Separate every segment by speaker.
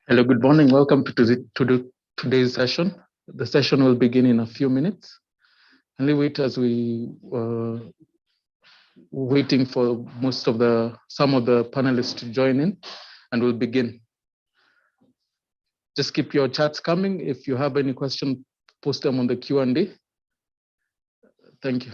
Speaker 1: Hello, good morning. Welcome to today's session. The session will begin in a few minutes. Kindly wait as we waiting for some of the panelists to join in, and we'll begin. Just keep your chats coming. If you have any question, post them on the Q&A. Thank you.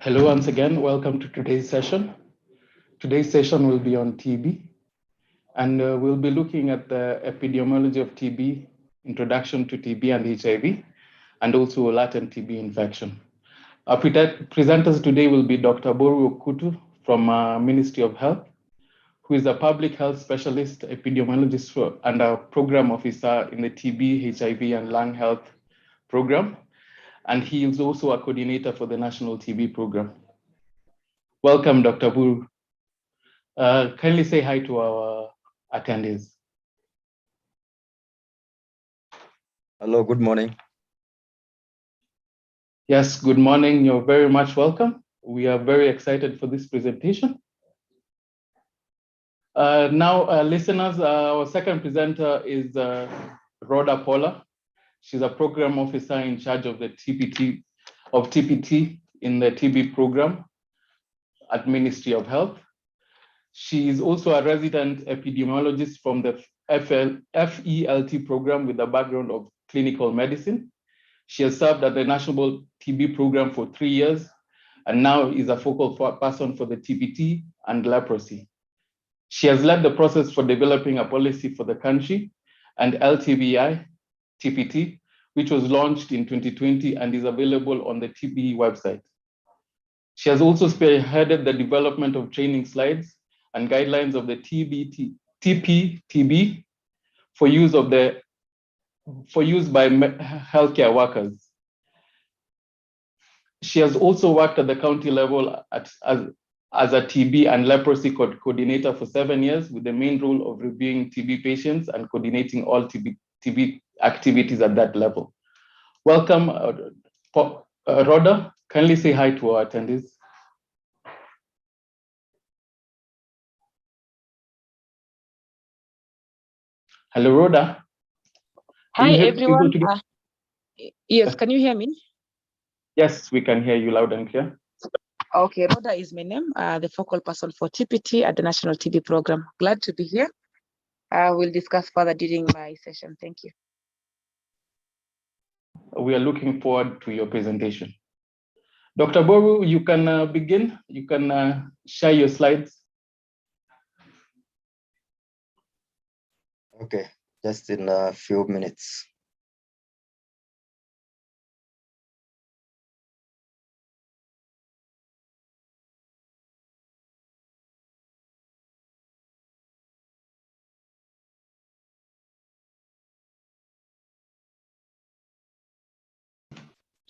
Speaker 1: Hello once again, welcome to today's session. Today's session will be on TB, and we'll be looking at the epidemiology of TB, introduction to TB and HIV, and also latent TB infection. Our presenters today will be Dr. Boru Okutu from Ministry of Health, who is a public health specialist, epidemiologist, and a program officer in the TB, HIV, and lung health program. And he is also a coordinator for the National TB program. Welcome, Dr. Boru. Kindly say hi to our attendees.
Speaker 2: Hello, good morning.
Speaker 1: Yes, good morning. You're very much welcome. We are very excited for this presentation. Now, listeners, our second presenter is Rhoda Paula. She's a program officer in charge of the TPT in the TB program at Ministry of Health. She is also a resident epidemiologist from the FELT program with a background of clinical medicine. She has served at the National TB program for 3 years and now is a focal person for the TPT and leprosy. She has led the process for developing a policy for the country and LTBI TPT, which was launched in 2020 and is available on the TB website. She has also spearheaded the development of training slides and guidelines of the TB for use by healthcare workers. She has also worked at the county level as a TB and leprosy coordinator for 7 years, with the main role of reviewing TB patients and coordinating all TB activities at that level. Welcome, Rhoda. Kindly say hi to our attendees. Hello, Rhoda.
Speaker 3: Hi, everyone. Yes, can you hear me?
Speaker 1: Yes, we can hear you loud and clear.
Speaker 3: Okay, Rhoda is my name, the focal person for TPT at the National TB program. Glad to be here. We'll discuss further during my session. Thank you.
Speaker 1: We are looking forward to your presentation. Dr. Boru, you can begin. You can share your slides.
Speaker 2: Okay, just in a few minutes.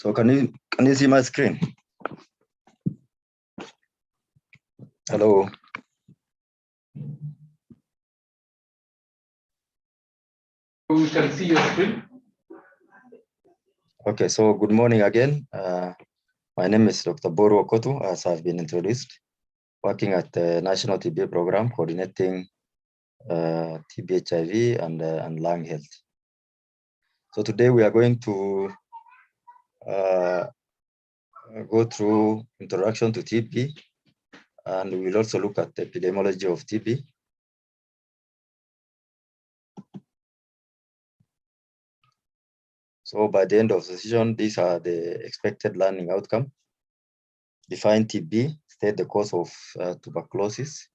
Speaker 2: So can you see my screen? Hello.
Speaker 1: We can see your screen.
Speaker 2: Okay, so good morning again. My name is Dr. Boru Okutu, as I've been introduced, working at the National TB program, coordinating TB, HIV, and lung health. So today we are going to go through introduction to TB, and we'll also look at the epidemiology of TB. So by the end of the session, these are the expected learning outcome. Define TB, state the cause of tuberculosis,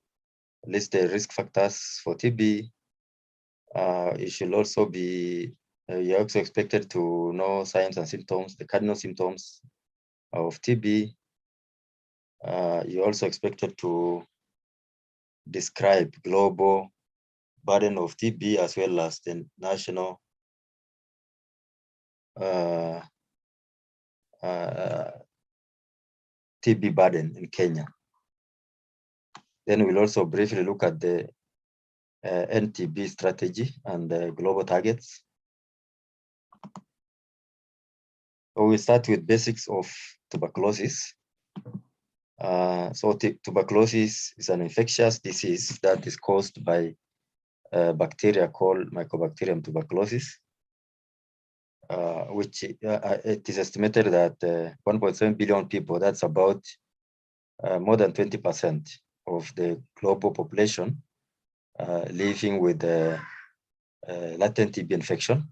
Speaker 2: list the risk factors for TB. You should also be, you're also expected to know signs and symptoms, the cardinal symptoms of TB. You're also expected to describe global burden of TB as well as the national TB burden in Kenya. Then we'll also briefly look at the NTB strategy and the global targets. So we start with basics of tuberculosis. Tuberculosis is an infectious disease that is caused by a bacteria called Mycobacterium tuberculosis, which it is estimated that 1.7 billion people, that's about more than 20% of the global population, living with latent TB infection,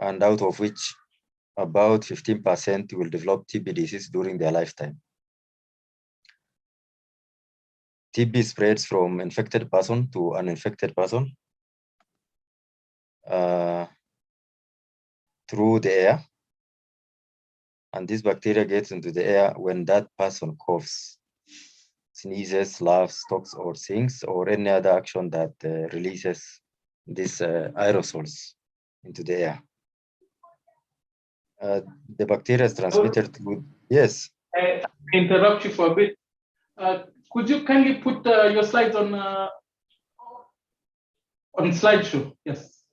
Speaker 2: and out of which about 15% will develop TB disease during their lifetime. TB spreads from infected person to uninfected person through the air. And this bacteria gets into the air when that person coughs, sneezes, laughs, talks, or sings, or any other action that releases these aerosols into the air. The bacteria is transmitted through, yes.
Speaker 1: I interrupt you for a bit. Could you kindly put your slides on slideshow? Yes.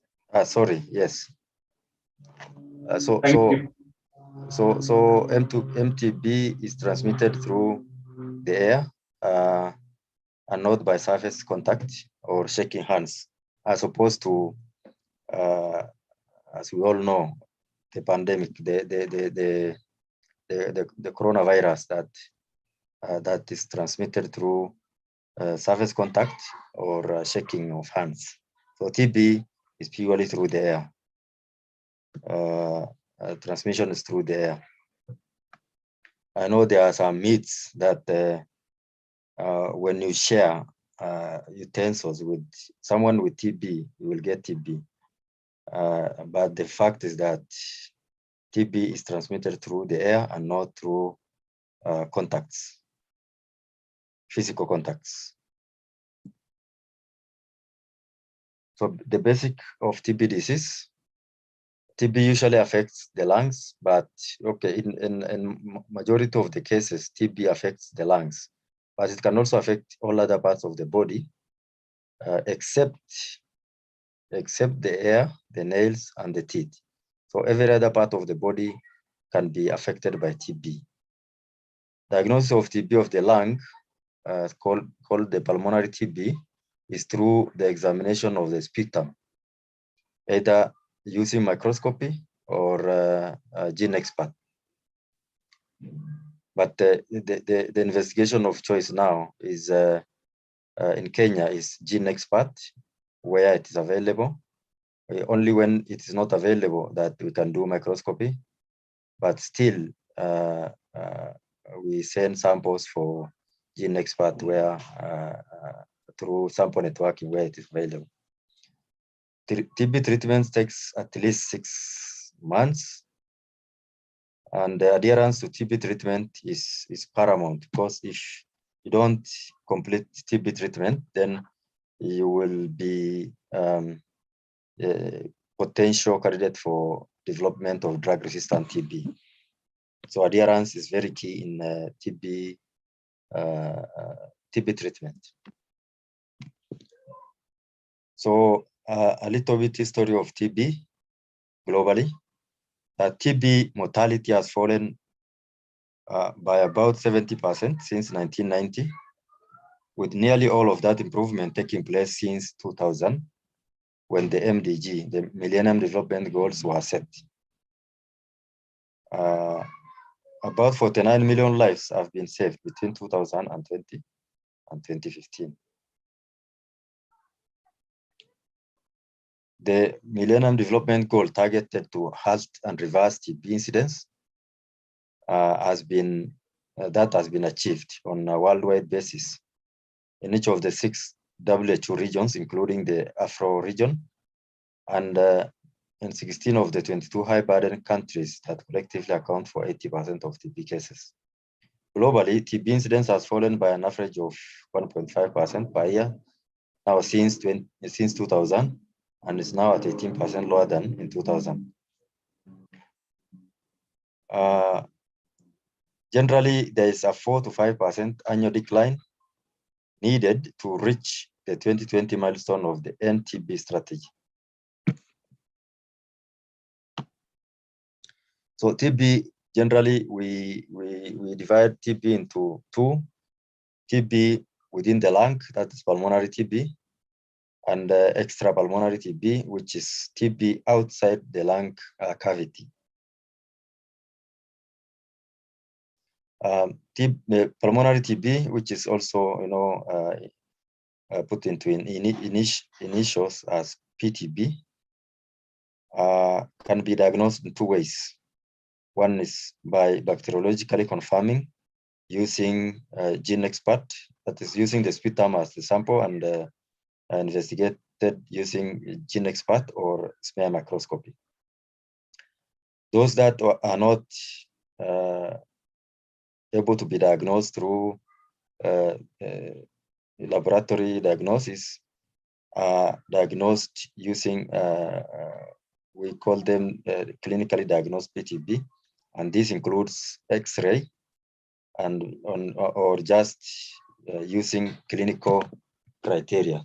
Speaker 2: Sorry, yes. So MTB is transmitted through the air and not by surface contact or shaking hands, as opposed to, as we all know, the pandemic, the coronavirus that is transmitted through surface contact or shaking of hands. So TB is purely through the air. Transmission is through the air. I know there are some myths that when you share utensils with someone with TB, you will get TB. But the fact is that TB is transmitted through the air and not through contacts, physical contacts. So the basic of TB disease, TB usually affects the lungs, but okay, in majority of the cases, TB affects the lungs, but it can also affect all other parts of the body, except the ear, the nails, and the teeth. So every other part of the body can be affected by TB. Diagnosis of TB of the lung, called the pulmonary TB, is through the examination of the sputum, either using microscopy or gene expert. But the investigation of choice now is in Kenya is gene expert, where it is available. Only when it is not available that we can do microscopy, but still we send samples for gene expert where through sample networking where it is available. TB treatment takes at least 6 months, and the adherence to TB treatment is paramount, because if you don't complete TB treatment, then you will be a potential candidate for development of drug-resistant TB. So adherence is very key in TB treatment. So a little bit history of TB globally. TB mortality has fallen by about 70% since 1990, with nearly all of that improvement taking place since 2000, when the MDG, the Millennium Development Goals, were set. About 49 million lives have been saved between 2020 and 2015. The Millennium Development Goal targeted to halt and reverse TB incidence has been achieved on a worldwide basis in each of the 6 WHO regions, including the Afro region, and in 16 of the 22 high-burden countries that collectively account for 80% of TB cases. Globally, TB incidence has fallen by an average of 1.5% per year now since 2000, and is now at 18% lower than in 2000. Generally, there is a 4 to 5% annual decline needed to reach the 2020 milestone of the NTB strategy. So TB, generally, we divide TB into 2: TB within the lung, that is pulmonary TB, and extrapulmonary TB, which is TB outside the lung cavity. Pulmonary TB, which is also, put into initials as PTB, can be diagnosed in 2 ways. One is by bacteriologically confirming using GeneXpert, that is using the sputum as the sample, and investigated using GeneXpert or smear microscopy. Those that are not able to be diagnosed through laboratory diagnosis are diagnosed using, we call them clinically diagnosed PTB, and this includes X-ray and or just using clinical criteria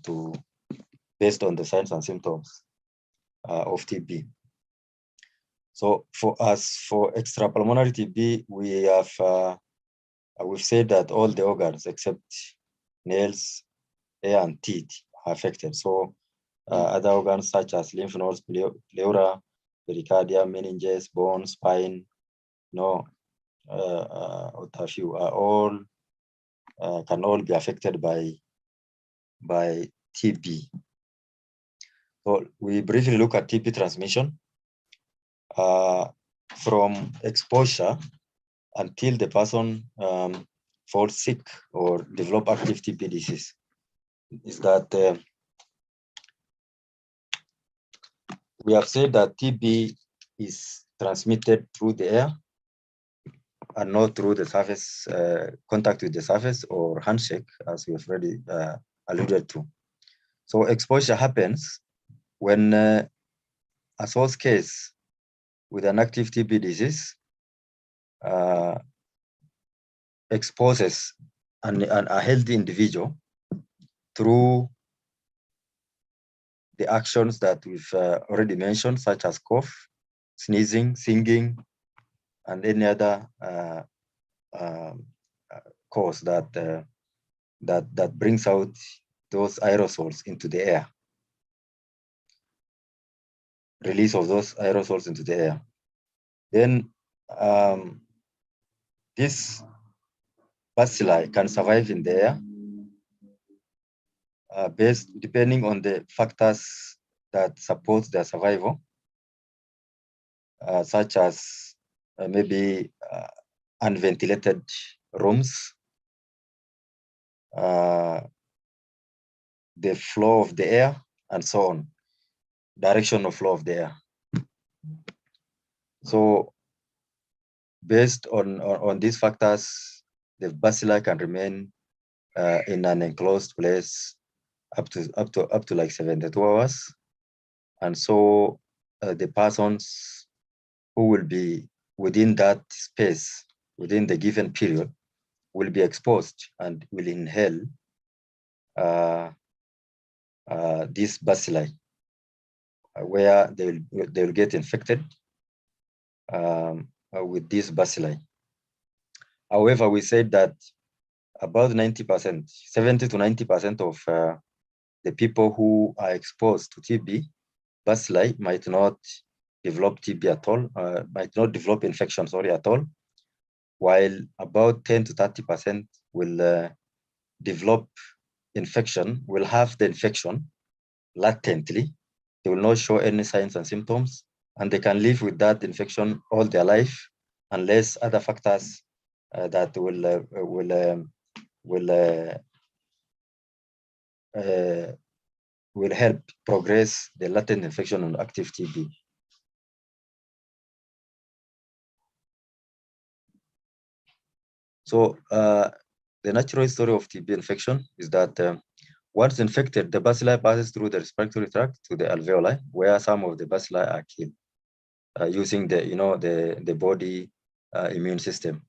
Speaker 2: based on the signs and symptoms of TB. So for us, for extrapulmonary TB, we have we've said that all the organs except nails, hair, and teeth are affected. So other organs such as lymph nodes, pleura, pericardia, meninges, bones, spine, what have you, are all can all be affected by TB. So we briefly look at TB transmission from exposure until the person falls sick or develop active TB disease. Is that we have said that TB is transmitted through the air and not through the surface, contact with the surface or handshake, as we have already alluded to. So exposure happens when a source case with an active TB disease exposes a healthy individual through the actions that we've already mentioned, such as cough, sneezing, singing, and any other cause that brings out those aerosols into the air. Release of those aerosols into the air. Then this bacilli can survive in the air depending on the factors that support their survival, such as maybe unventilated rooms, the flow of the air, and so on, direction of flow of the air. So based on these factors, the bacilli can remain in an enclosed place up to like 72 hours. And so the persons who will be within that space, within the given period, will be exposed and will inhale these bacilli, where they will get infected with these bacilli. However, we said that about 90%, 70 to 90% of the people who are exposed to TB bacilli might not develop TB at all, might not develop infection, at all, while about 10 to 30% will develop infection, will have the infection latently. They will not show any signs and symptoms, and they can live with that infection all their life, unless other factors that will help progress the latent infection on active TB. So the natural history of TB infection is that once infected, the bacilli passes through the respiratory tract to the alveoli, where some of the bacilli are killed using the body immune system.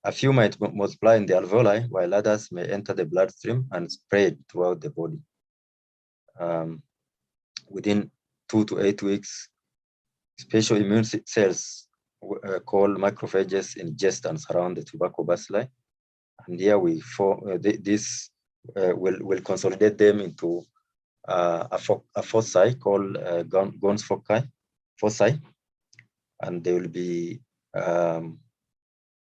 Speaker 2: A few might multiply in the alveoli, while others may enter the bloodstream and spread throughout the body. Within 2 to 8 weeks, special immune cells called macrophages ingest and surround the tubercle bacilli, and here we this will consolidate them into a foci called Ghon's foci, and they will be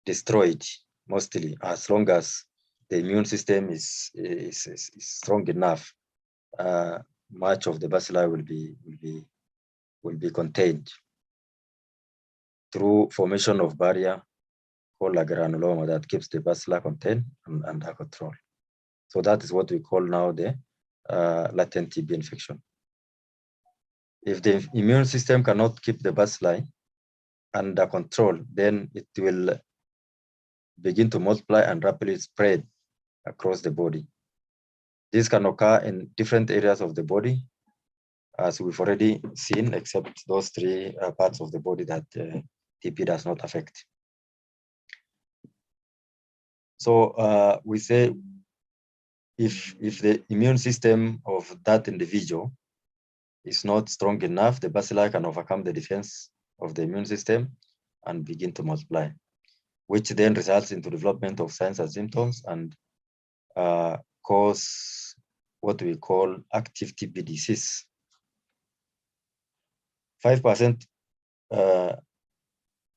Speaker 2: destroyed mostly as long as the immune system is strong enough. Much of the bacilli will be contained. through formation of barrier called a granuloma that keeps the bacilli contained and under control. So that is what we call now the latent TB infection. If the immune system cannot keep the bacilli under control, then it will begin to multiply and rapidly spread across the body. This can occur in different areas of the body, as we've already seen, except those three parts of the body that TB does not affect. So we say if the immune system of that individual is not strong enough, the bacilli can overcome the defense of the immune system and begin to multiply, which then results into development of signs and symptoms and cause what we call active TB disease. 5%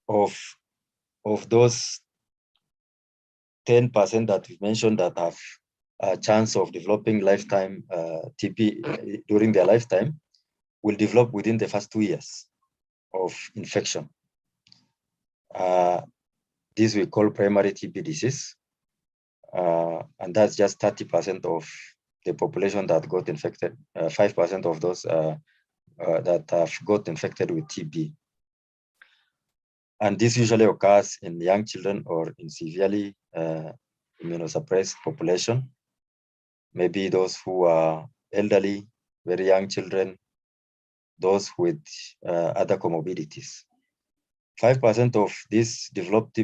Speaker 2: of those 10% that we mentioned that have a chance of developing lifetime TB during their lifetime will develop within the first 2 years of infection. This we call primary TB disease. And that's just 30% of the population that got infected, 5% of those that have got infected with TB. And this usually occurs in young children or in severely immunosuppressed population. Maybe those who are elderly, very young children, those with other comorbidities. 5% of this developed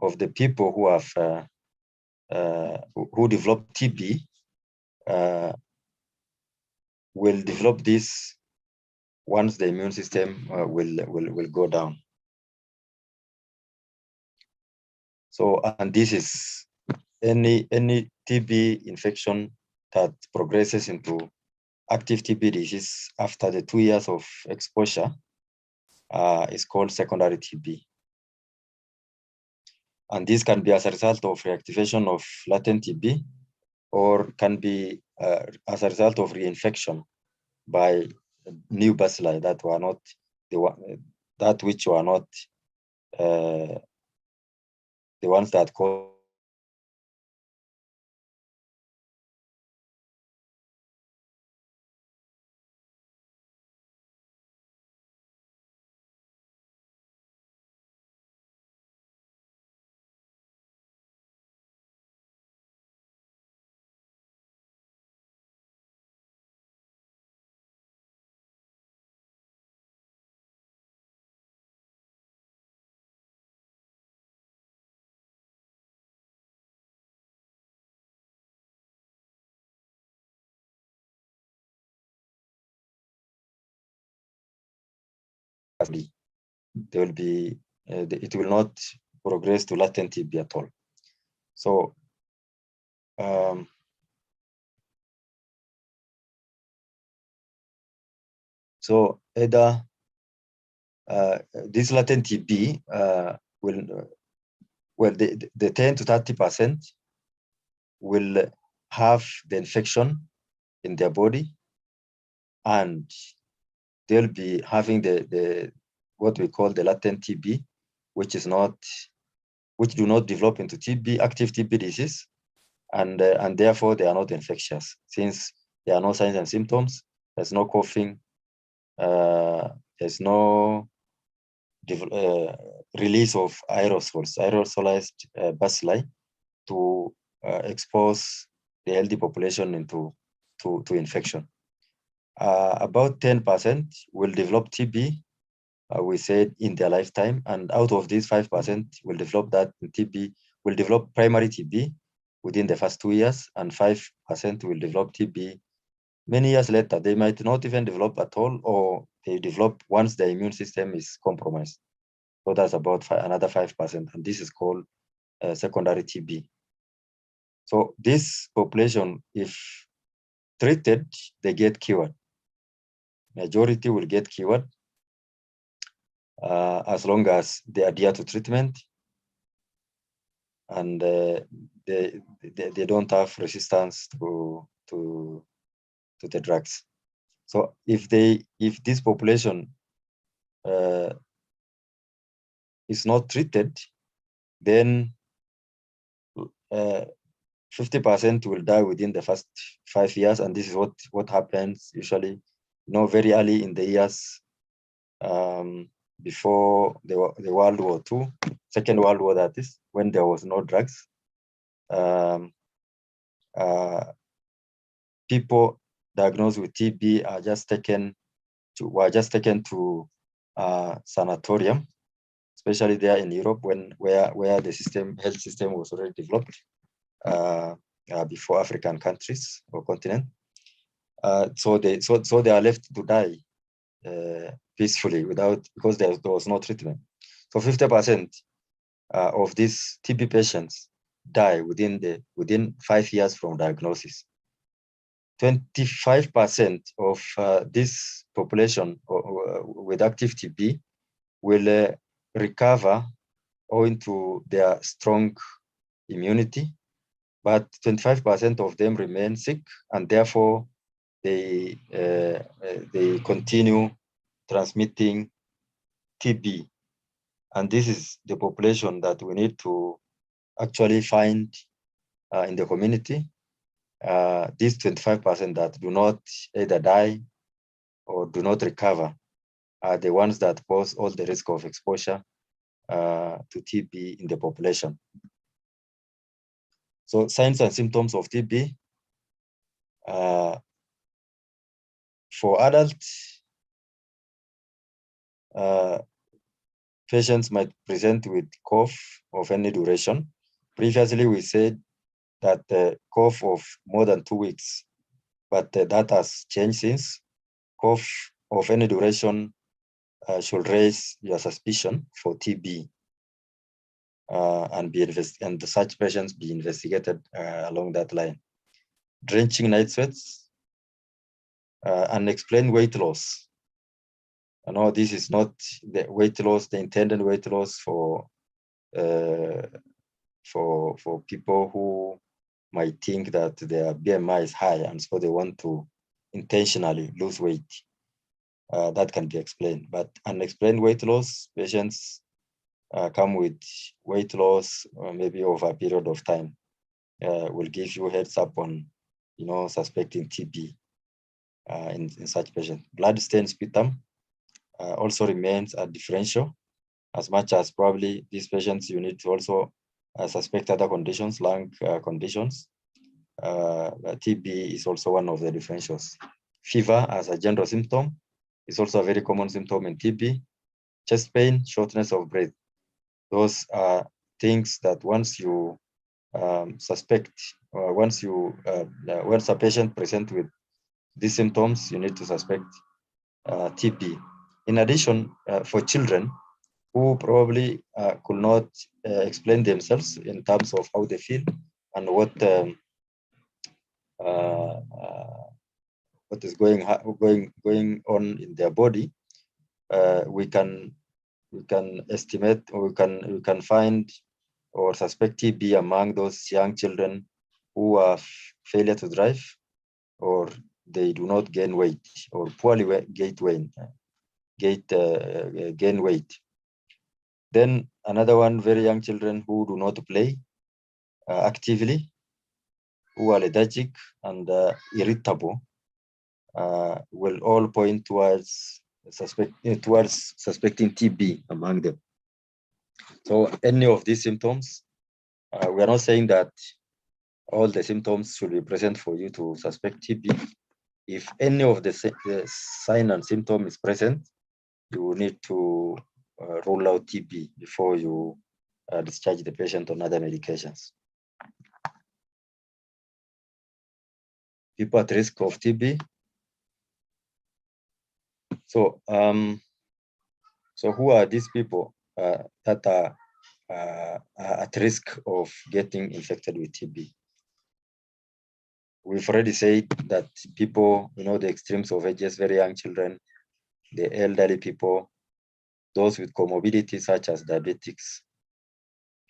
Speaker 2: of the people who have who develop TB will develop this once the immune system will go down. So, and this is any TB infection that progresses into active TB disease after the 2 years of exposure is called secondary TB. And this can be as a result of reactivation of latent TB, or can be as a result of reinfection by new bacilli that were not that which were not the ones that cause there will be it will not progress to latent TB at all. So so either this latent TB will well the 10 to 30% will have the infection in their body, and they'll be having the what we call the latent TB, which do not develop into TB, active TB disease, and therefore they are not infectious since there are no signs and symptoms. There's no coughing. There's no release of aerosolized bacilli to expose the healthy population into infection. About 10% will develop TB, we said, in their lifetime, and out of these 5% will develop that TB, will develop primary TB within the first 2 years, and 5% will develop TB many years later. They might not even develop at all, or they develop once the immune system is compromised. So that's about another 5%, and this is called secondary TB. So this population, if treated, they get cured. Majority will get cured as long as they adhere to treatment and they don't have resistance to the drugs. So if this population is not treated, then 50% will die within the first 5 years, and this is what happens usually, very early in the years before the World War II, Second World War, that is, when there was no drugs. People diagnosed with TB were just taken to sanatorium, especially there in Europe, where the health system was already developed before African countries or continent. So they are left to die peacefully because there was no treatment. So 50% of these TB patients die within 5 years from diagnosis. 25% of this population with active TB will recover owing to their strong immunity, but 25% of them remain sick, and therefore they continue transmitting TB. And this is the population that we need to actually find in the community. These 25% that do not either die or do not recover are the ones that pose all the risk of exposure to TB in the population. So signs and symptoms of TB. For adults, patients might present with cough of any duration. Previously, we said that the cough of more than 2 weeks, but that has changed since. Cough of any duration should raise your suspicion for TB, and such patients be investigated along that line. Drenching night sweats, unexplained weight loss. I know this is not the weight loss, the intended weight loss for people who might think that their BMI is high and so they want to intentionally lose weight. That can be explained, but unexplained weight loss, patients come with weight loss maybe over a period of time. Will give you heads up on, suspecting TB in such patients. Blood stain sputum also remains a differential, as much as probably these patients you need to also suspect other conditions, lung conditions. TB is also one of the differentials. Fever as a general symptom is also a very common symptom in TB. Chest pain, shortness of breath. Those are things that once you suspect, or once a patient presents with these symptoms, you need to suspect TB. In addition, for children who probably could not explain themselves in terms of how they feel and what is going on in their body, we can estimate, or we can find or suspect TB among those young children who have failure to drive, or they do not gain weight, or poorly gain weight. Then another one, very young children who do not play actively, who are lethargic and irritable, will all point towards suspecting TB among them. So any of these symptoms, we are not saying that all the symptoms should be present for you to suspect TB. If any of the sign and symptom is present, you will need to rule out TB before you discharge the patient on other medications. People at risk of TB. So, so who are these people that are at risk of getting infected with TB? We've already said that people, the extremes of ages, very young children, the elderly people, those with comorbidities such as diabetics,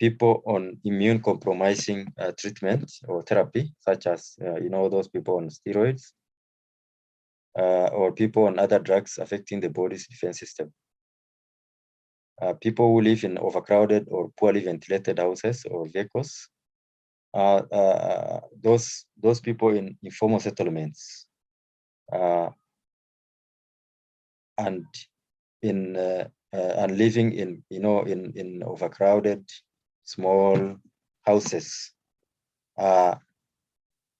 Speaker 2: people on immune compromising treatment or therapy, such as, those people on steroids, or people on other drugs affecting the body's defense system. people who live in overcrowded or poorly ventilated houses or vehicles, those people in informal settlements, and living in in overcrowded small houses are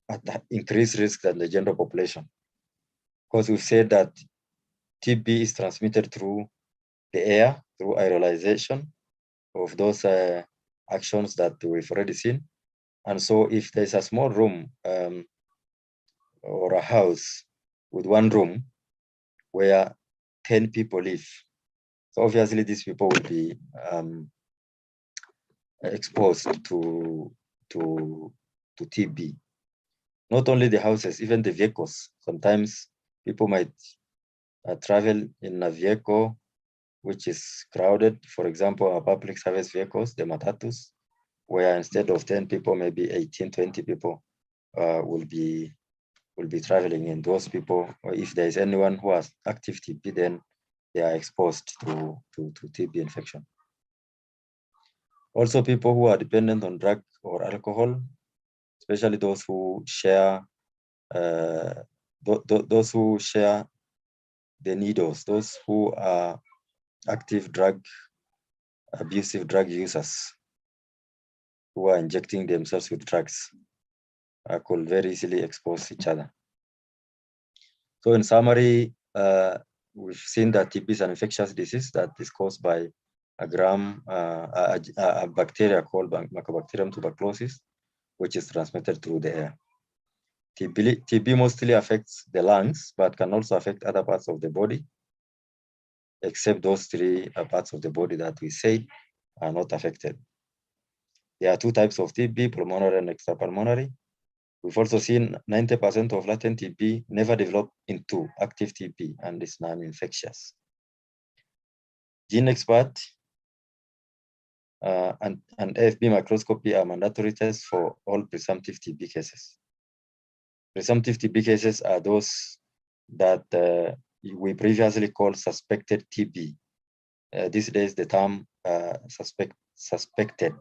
Speaker 2: at increased risk than the general population, because we've said that TB is transmitted through the air, through aerolization of those actions that we've already seen. And so if there's a small room or a house with one room where 10 people live, so obviously these people will be exposed to TB. Not only the houses, even the vehicles. Sometimes people might travel in a vehicle which is crowded. For example, our public service vehicles, the matatus, where instead of 10 people, maybe 18, 20 people will be traveling in. Those people, or if there is anyone who has active TB, then they are exposed to TB infection. Also, people who are dependent on drug or alcohol, especially those who share those who share the needles, those who are active abusive drug users who are injecting themselves with drugs, could very easily expose each other. So in summary, we've seen that TB is an infectious disease that is caused by a bacteria called Mycobacterium tuberculosis, which is transmitted through the air. TB mostly affects the lungs, but can also affect other parts of the body, except those three parts of the body that we said are not affected. There are two types of TB, pulmonary and extrapulmonary. We've also seen 90% of latent TB never develop into active TB and is non-infectious. GeneXpert and AFB microscopy are mandatory tests for all presumptive TB cases. Presumptive TB cases are those that we previously called suspected TB. These days, the term suspected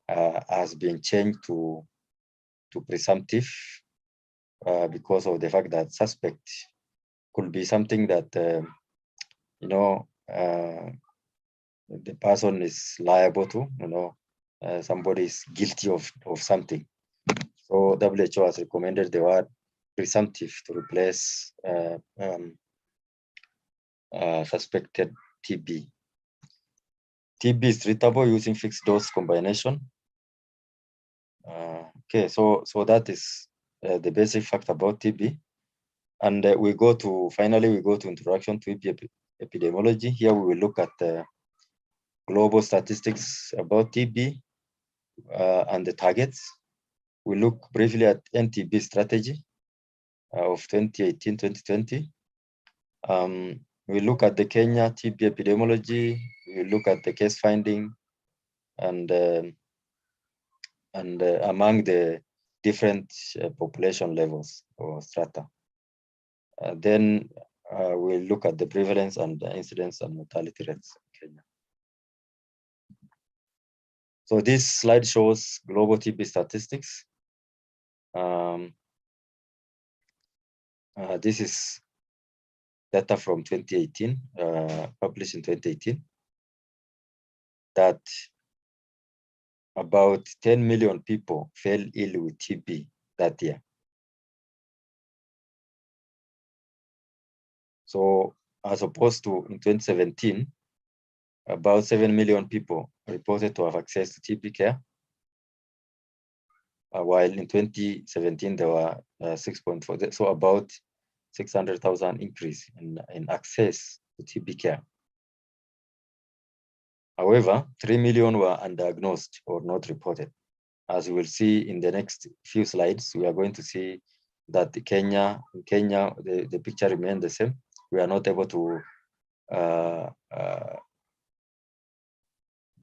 Speaker 2: has been changed to presumptive because of the fact that suspect could be something that the person is liable to, somebody is guilty of something. So WHO has recommended the word presumptive to replace suspected TB. TB is treatable using fixed dose combination. Okay, so that is the basic fact about TB. And finally we go to introduction to epidemiology. Here we will look at global statistics about TB and the targets. We look briefly at NTB strategy of 2018-2020. We look at the Kenya TB epidemiology. We look at the case finding and among the different population levels or strata. Then we'll look at the prevalence and the incidence and mortality rates in Kenya. So this slide shows global TB statistics. This is data from 2018, published in 2018, that about 10 million people fell ill with TB that year. So as opposed to in 2017, about 7 million people reported to have access to TB care, while in 2017 there were 6.4, so about 600,000 increase in access to TB care. However, 3 million were undiagnosed or not reported. As you will see in the next few slides, we are going to see that in Kenya, the picture remained the same. We are not able to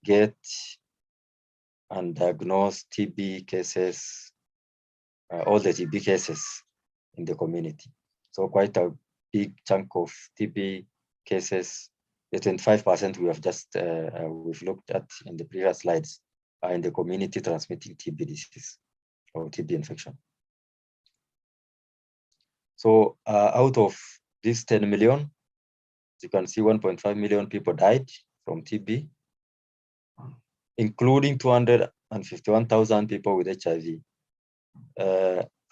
Speaker 2: get and diagnose TB cases, all the TB cases in the community. So quite a big chunk of TB cases the 25% we have just we've looked at in the previous slides are in the community transmitting TB disease or TB infection. So out of this 10 million, you can see 1.5 million people died from TB, including 251,000 people with HIV,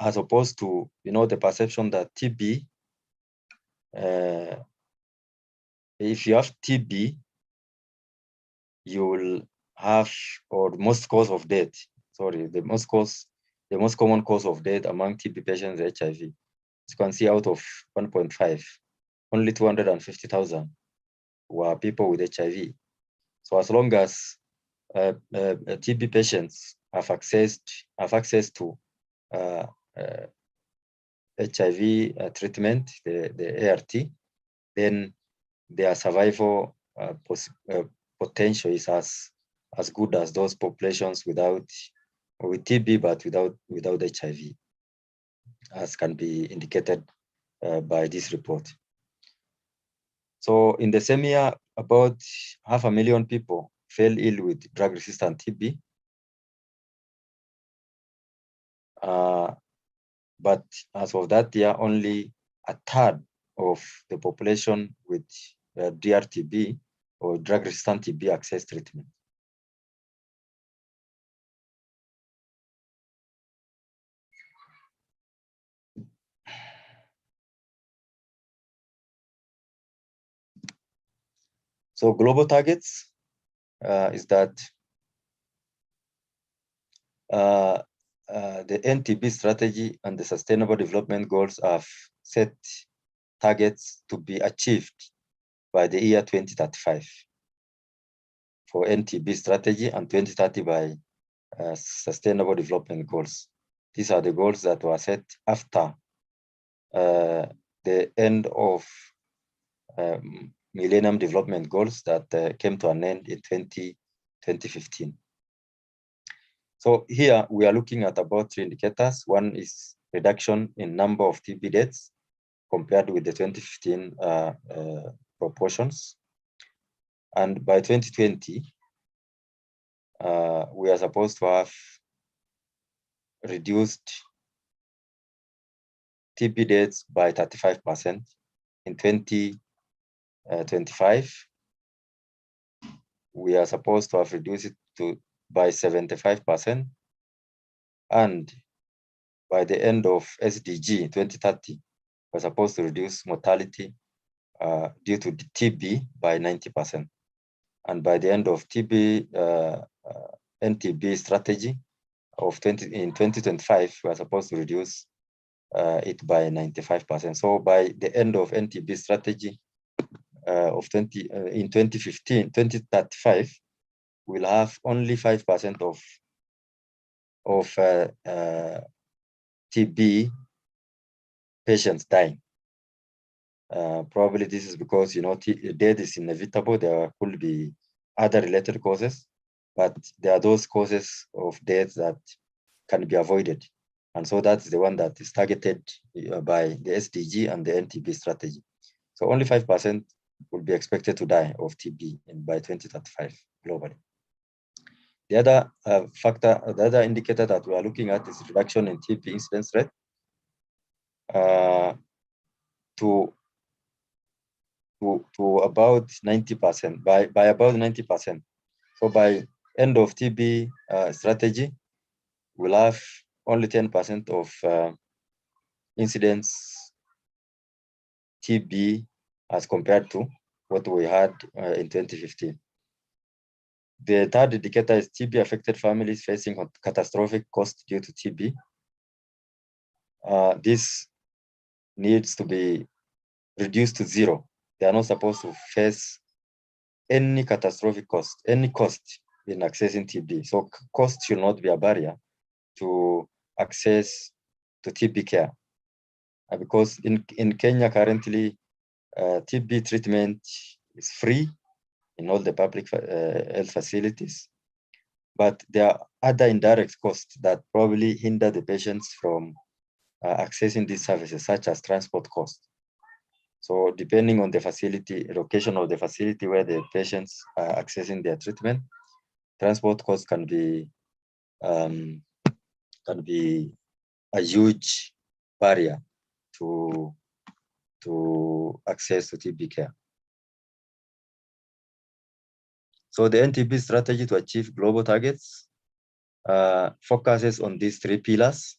Speaker 2: as opposed to, the perception that TB, if you have TB, you will have, or most cause of death, the most common cause of death among TB patients is HIV. As you can see, out of 1.5, only 250,000 were people with HIV. So as long as TB patients have access to HIV treatment, the ART, then their survival potential is as good as those populations with TB but without HIV, as can be indicated by this report. So in the same year, about 500,000 people fell ill with drug-resistant TB. But as of that year, only a third of the population with DRTB or drug-resistant TB access treatment. So global targets is that the NTB strategy and the Sustainable Development Goals have set targets to be achieved by the year 2035 for NTB strategy and 2030 by Sustainable Development Goals. These are the goals that were set after the end of Millennium Development Goals that came to an end in 2015. So here we are looking at about 3 indicators. One is reduction in number of TB deaths compared with the 2015 proportions. And by 2020, we are supposed to have reduced TB deaths by 35%. In 2025, we are supposed to have reduced it by 75%. And by the end of SDG 2030, we're supposed to reduce mortality due to the TB by 90%. And by the end of NTB strategy in 2025, we are supposed to reduce it by 95%. So by the end of NTB strategy in 2035, we'll have only 5% of TB patients dying. Probably this is because death is inevitable. There could be other related causes, but there are those causes of death that can be avoided, and so that's the one that is targeted by the SDG and the NTB strategy. So only 5% will be expected to die of TB by 2035 globally. The other the other indicator that we are looking at is reduction in TB incidence rate to about 90%, by about 90%. So by end of TB strategy, we'll have only 10% of incidence TB as compared to what we had in 2015. The third indicator is TB affected families facing catastrophic cost due to TB. This needs to be reduced to zero. They are not supposed to face any catastrophic cost, any cost in accessing TB. So cost should not be a barrier to access to TB care. Because in Kenya currently, TB treatment is free in all the public health facilities, but there are other indirect costs that probably hinder the patients from accessing these services, such as transport costs. So depending on the facility, location of the facility where the patients are accessing their treatment, transport costs can be a huge barrier to access to TB care. So the NTB strategy to achieve global targets focuses on these 3 pillars.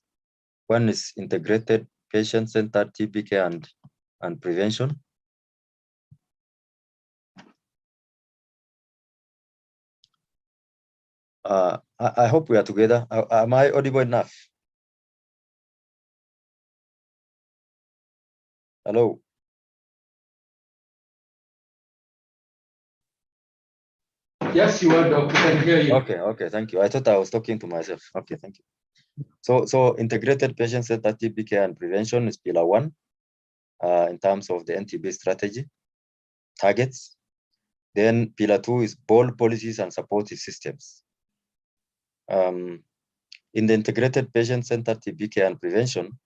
Speaker 2: One is integrated patient-centered TB care and prevention. I hope we are together. Am I audible enough? Hello.
Speaker 1: Yes, you are, Doc. We can hear you.
Speaker 2: Okay, thank you. I thought I was talking to myself. Okay, thank you. So integrated patient-centered TB care and prevention is pillar 1 in terms of the NTB strategy targets. Then pillar 2 is bold policies and supportive systems. In the integrated patient-centered TB care and prevention,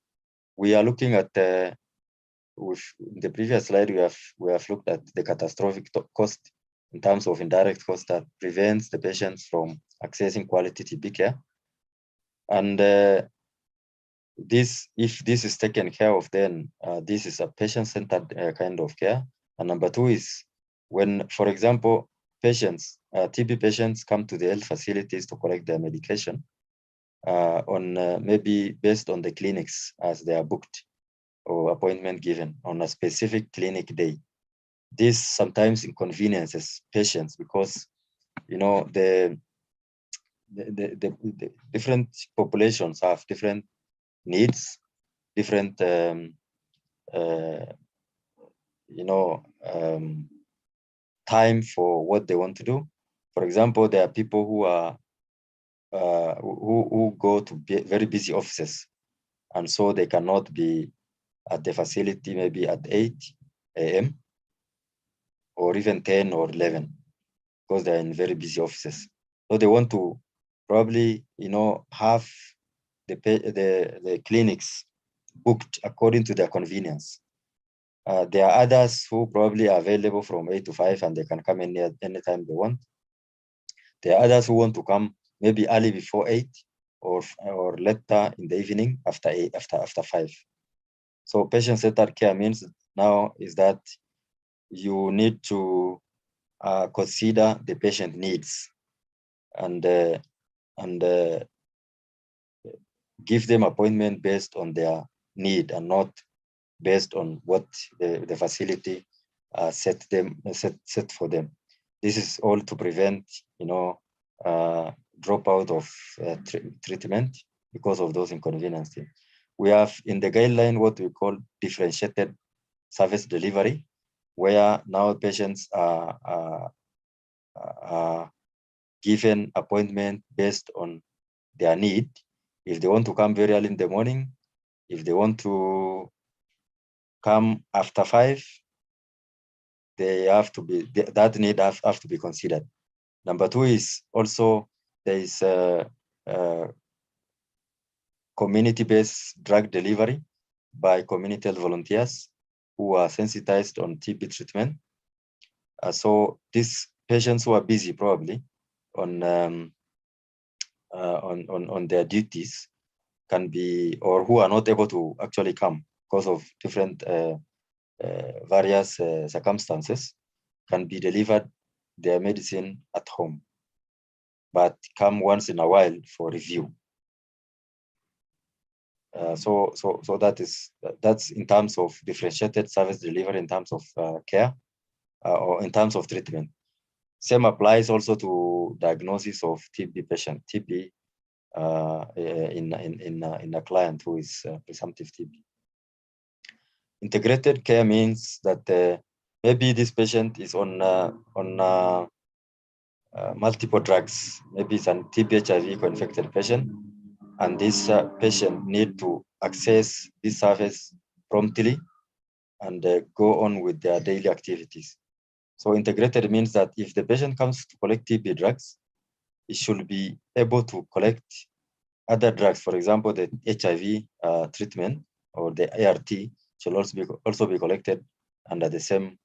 Speaker 2: we are looking at with the previous slide we have looked at the catastrophic cost in terms of indirect cost that prevents the patients from accessing quality TB care. And if this is taken care of, then this is a patient-centered kind of care. And number 2 is when, for example, patients, TB patients come to the health facilities to collect their medication maybe based on the clinics as they are booked or appointment given on a specific clinic day. This sometimes inconveniences patients because, you know, the different populations have different needs, different time for what they want to do. For example, there are people who are who go to very busy offices, and so they cannot be at the facility maybe at 8 a.m. or even 10 or 11 because they're in very busy offices. So they want to probably, you know, have the clinics booked according to their convenience. There are others who probably are available from 8 to 5 and they can come in anytime they want. There are others who want to come maybe early before 8 or later in the evening after 8, after 5. So patient-centered care means now is that you need to consider the patient needs and give them appointment based on their need and not based on what the facility set for them. This is all to prevent, you know, dropout of treatment because of those inconveniences. We have in the guideline what we call differentiated service delivery, where now patients are given appointment based on their need. If they want to come very early in the morning, if they want to come after 5, they have to be, that need have to be considered. Number 2 is also there is community-based drug delivery by community health volunteers who are sensitized on TB treatment. So these patients who are busy probably on their duties can be, or who are not able to actually come because of different various circumstances, can be delivered their medicine at home, but come once in a while for review. So that's in terms of differentiated service delivery, in terms of care or in terms of treatment. Same applies also to diagnosis of TB patient, TB in a client who is presumptive TB. Integrated care means that maybe this patient is on multiple drugs. Maybe it's an TB HIV co-infected patient, and this patient need to access this service promptly and go on with their daily activities. So integrated means that if the patient comes to collect TB drugs, it should be able to collect other drugs. For example, the HIV treatment or the ART should also be collected under the same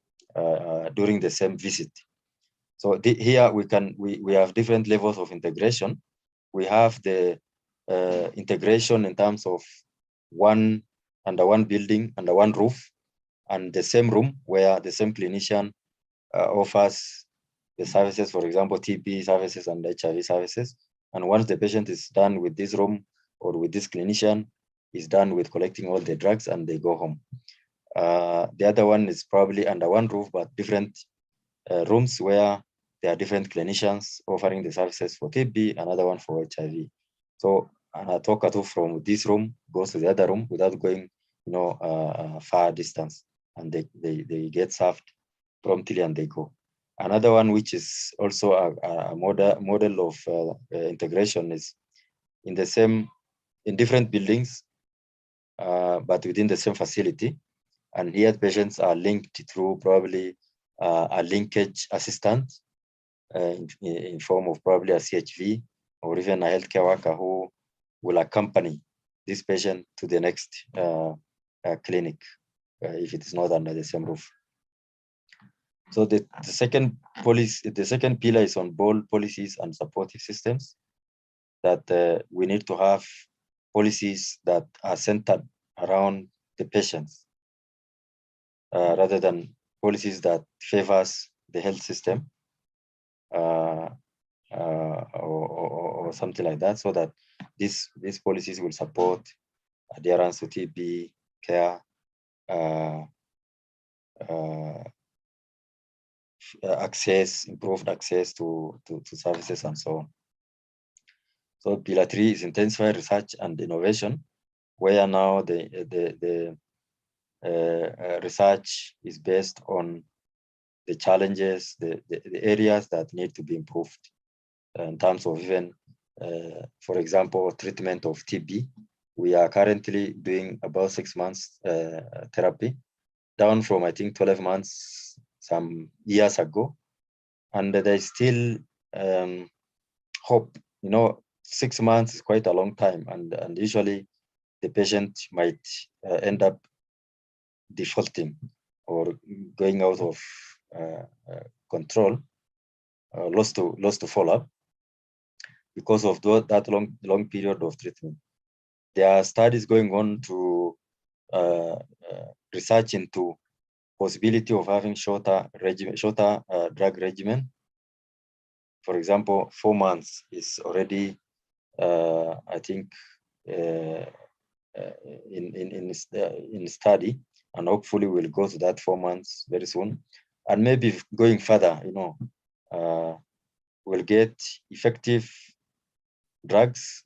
Speaker 2: during the same visit. So here we have different levels of integration. We have the integration in terms of under one building, under one roof, and the same room where the same clinician offers the services, for example, TB services and HIV services. And once the patient is done with this room or with this clinician, is done with collecting all the drugs and they go home. The other one is probably under one roof, but different rooms where there are different clinicians offering the services for TB, another one for HIV. So a talkative from this room goes to the other room without going, far distance, and they get served promptly and they go. Another one, which is also a model of integration, is in different buildings, but within the same facility. And here patients are linked through probably a linkage assistant in form of probably a CHV or even a healthcare worker who will accompany this patient to the next clinic if it is not under the same roof. So the second pillar is on bold policies and supportive systems, that we need to have policies that are centered around the patients rather than policies that favors the health system or something like that, so that these policies will support adherence to TB care, improved access to services and so on. So pillar 3 is intensify research and innovation, where now the research is based on the challenges, the areas that need to be improved in terms of even, for example, treatment of TB. We are currently doing about 6 months therapy, down from, I think, 12 months some years ago. And there's still hope. 6 months is quite a long time, and usually the patient might end up defaulting or going out of control, lost to follow-up because of that long period of treatment. There are studies going on to research into possibility of having shorter drug regimen. For example, 4 months is already, I think, in study, and hopefully we'll go to that 4 months very soon. And maybe going further, we'll get effective drugs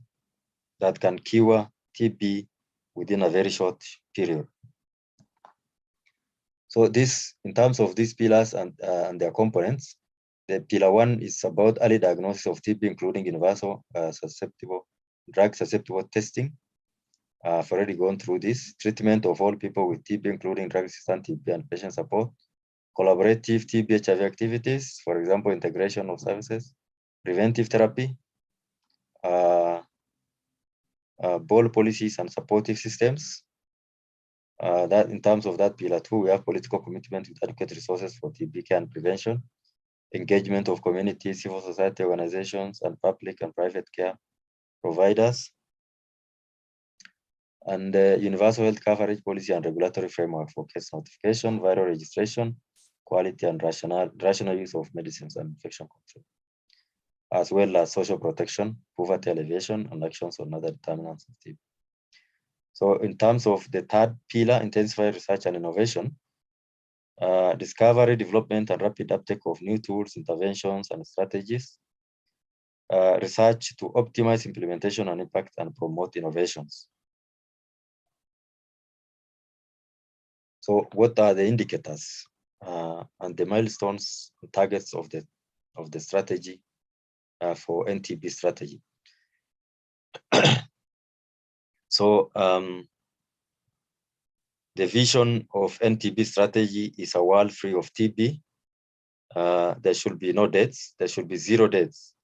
Speaker 2: that can cure TB within a very short period. So this, in terms of these pillars and their components, the pillar 1 is about early diagnosis of TB, including universal drug susceptible testing. I've already gone through this. Treatment of all people with TB, including drug-resistant TB and patient support. Collaborative TB HIV activities, for example, integration of services. Preventive therapy. Bold policies and supportive systems. That in terms of that pillar 2, we have political commitment with adequate resources for TB care and prevention. Engagement of communities, civil society organizations, and public and private care providers. And universal health coverage policy and regulatory framework for case notification, viral registration, quality and rational use of medicines and infection control, as well as social protection, poverty alleviation, and actions on other determinants of TB. So in terms of the third pillar, intensify research and innovation, discovery, development, and rapid uptake of new tools, interventions, and strategies. Research to optimize implementation and impact and promote innovations. So what are the indicators and the milestones and targets of the strategy for NTB strategy? So the vision of NTB strategy is a world free of TB. There should be no deaths. There should be 0 deaths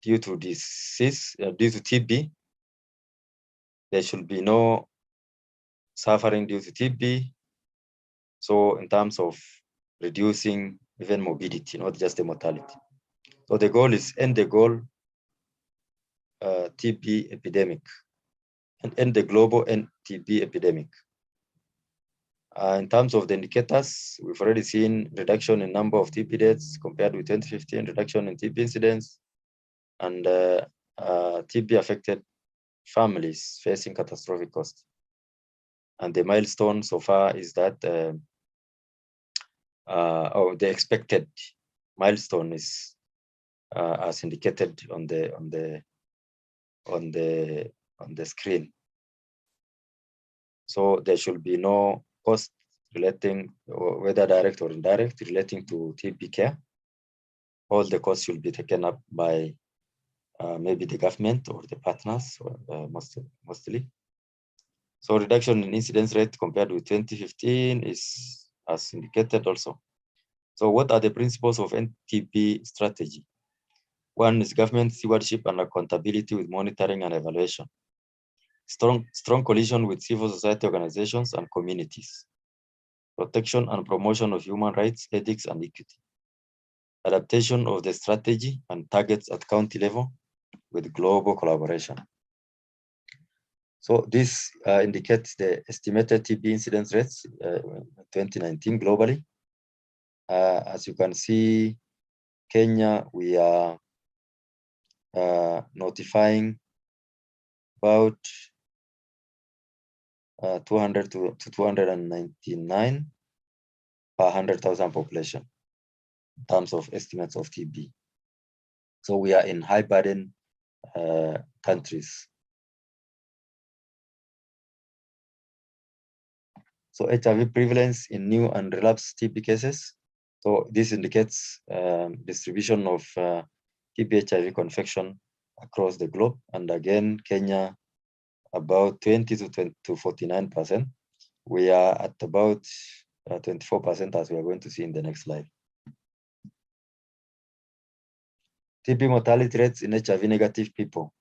Speaker 2: due to disease, due to TB. There should be no suffering due to TB. So in terms of reducing even morbidity, not just the mortality. So the goal is end the goal TB epidemic and end the global TB epidemic. In terms of the indicators, we've already seen reduction in number of TB deaths compared with 2015, reduction in TB incidents, and TB affected families facing catastrophic costs. And the milestone so far is that, or the expected milestone is as indicated on the screen. So there should be no cost relating, whether direct or indirect, relating to TB care. All the costs should be taken up by maybe the government or the partners, mostly. So reduction in incidence rate compared with 2015 is as indicated also. So what are the principles of NTB strategy? One is government stewardship and accountability with monitoring and evaluation. Strong coalition with civil society organizations and communities. Protection and promotion of human rights, ethics, and equity. Adaptation of the strategy and targets at county level with global collaboration. So this indicates the estimated TB incidence rates 2019 globally. As you can see, Kenya, we are notifying about 200 to 299 per 100,000 population in terms of estimates of TB. So we are in high burden countries. So HIV prevalence in new and relapsed TB cases. So this indicates distribution of TB HIV confection across the globe. And again, Kenya, about 20 to 49%. We are at about 24%, as we are going to see in the next slide. TB mortality rates in HIV negative people.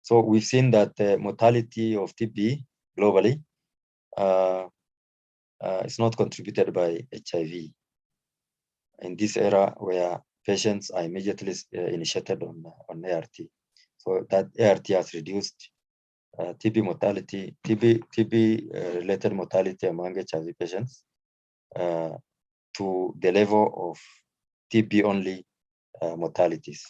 Speaker 2: So we've seen that the mortality of TB globally is not contributed by HIV in this era where patients are immediately initiated on ART. So that ART has reduced TB mortality, TB related mortality among HIV patients to the level of TB only mortalities.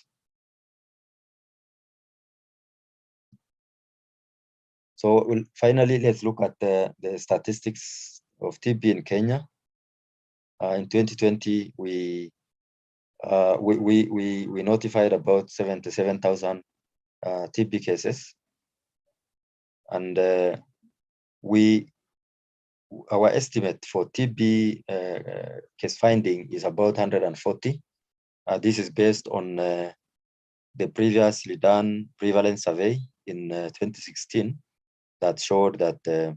Speaker 2: So finally, let's look at the statistics of TB in Kenya. In 2020, we notified about 77,000 TB cases, and our estimate for TB case finding is about 140. This is based on the previously done prevalence survey in 2016 that showed that the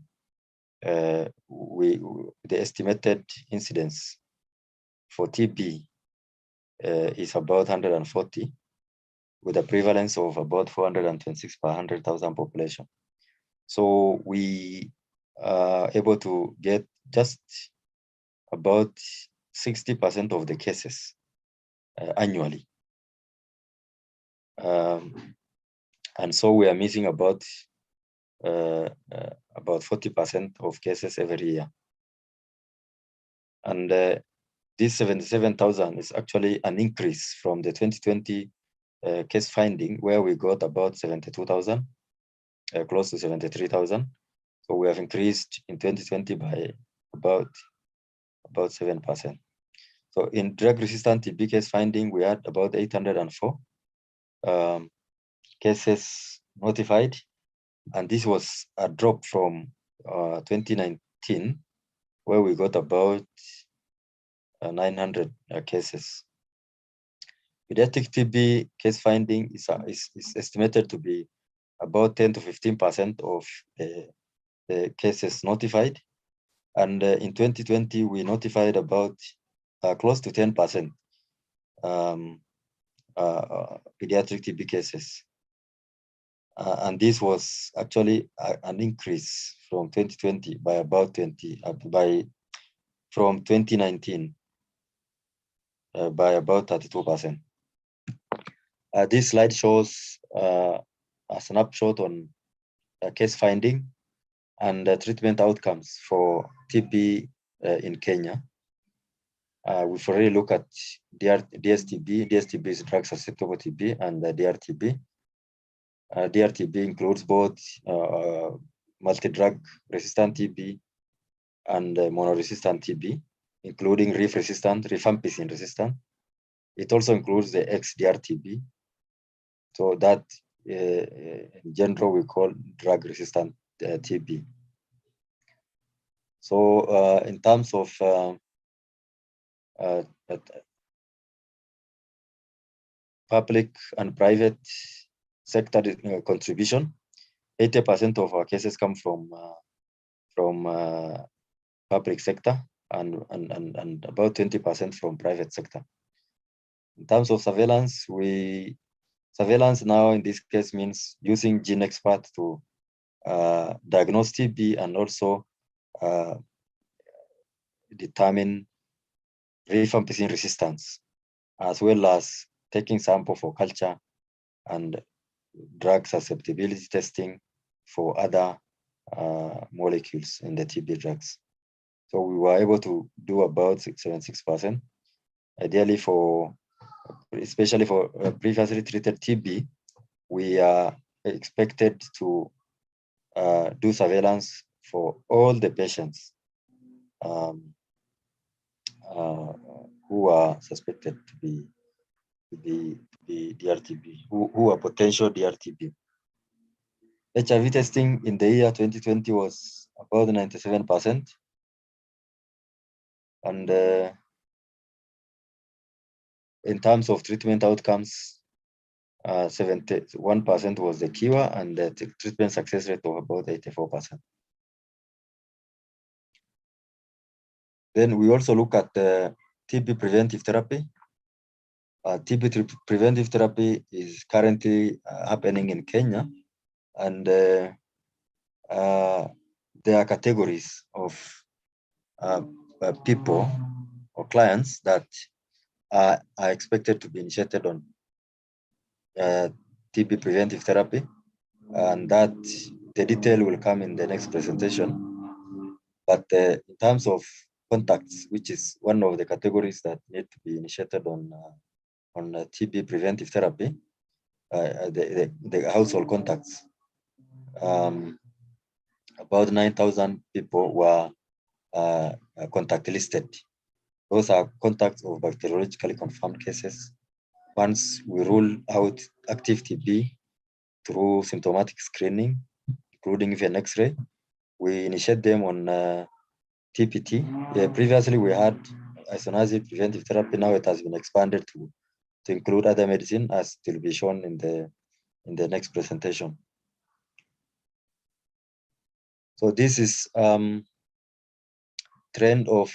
Speaker 2: estimated incidence for TB is about 140, with a prevalence of about 426 per 100,000 population. So we are able to get just about 60% of the cases annually. And so we are missing about 40% of cases every year. And this 77,000 is actually an increase from the 2020 case finding, where we got about 72,000, close to 73,000. So we have increased in 2020 by about 7%. So in drug-resistant TB case finding, we had about 804 cases notified, and this was a drop from 2019, where we got about 900 cases. Pediatric TB case finding is estimated to be about 10 to 15% of the cases notified. And in 2020, we notified about close to 10% pediatric TB cases. And this was actually an increase from 2020 by about from 2019 by about 32%. This slide shows a snapshot on case finding and treatment outcomes for TB in Kenya. We've already looked at DSTB. DSTB is drug susceptible TB, and DRTB. DRTB includes both multi-drug resistant TB and monoresistant TB, including RIF-resistant, rifampicin resistant. It also includes the XDR-TB. So that in general we call drug-resistant TB. So in terms of public and private sector contribution, 80% of our cases come from public sector and about 20% from private sector. In terms of surveillance, surveillance now in this case means using GeneXpert to diagnose TB and also determine rifampicin resistance, as well as taking sample for culture and drug susceptibility testing for other molecules in the TB drugs. So we were able to do about 76%. Ideally, especially for previously treated TB, we are expected to do surveillance for all the patients who are suspected to be DRTB, who are potential DRTB. HIV testing in the year 2020 was about 97%. And in terms of treatment outcomes, 71% was the cure, and the treatment success rate of about 84%. Then we also look at TB preventive therapy. TB preventive therapy is currently happening in Kenya, and there are categories of people or clients that are expected to be initiated on TB preventive therapy, and that the detail will come in the next presentation. But in terms of contacts, which is one of the categories that need to be initiated on TB preventive therapy, the household contacts, about 9,000 people were contact listed. Those are contacts of bacteriologically confirmed cases. Once we rule out active TB through symptomatic screening, including even X-ray, we initiate them on TPT. Previously, we had isoniazid preventive therapy. Now it has been expanded to include other medicine, as will be shown in the next presentation. So this is trend of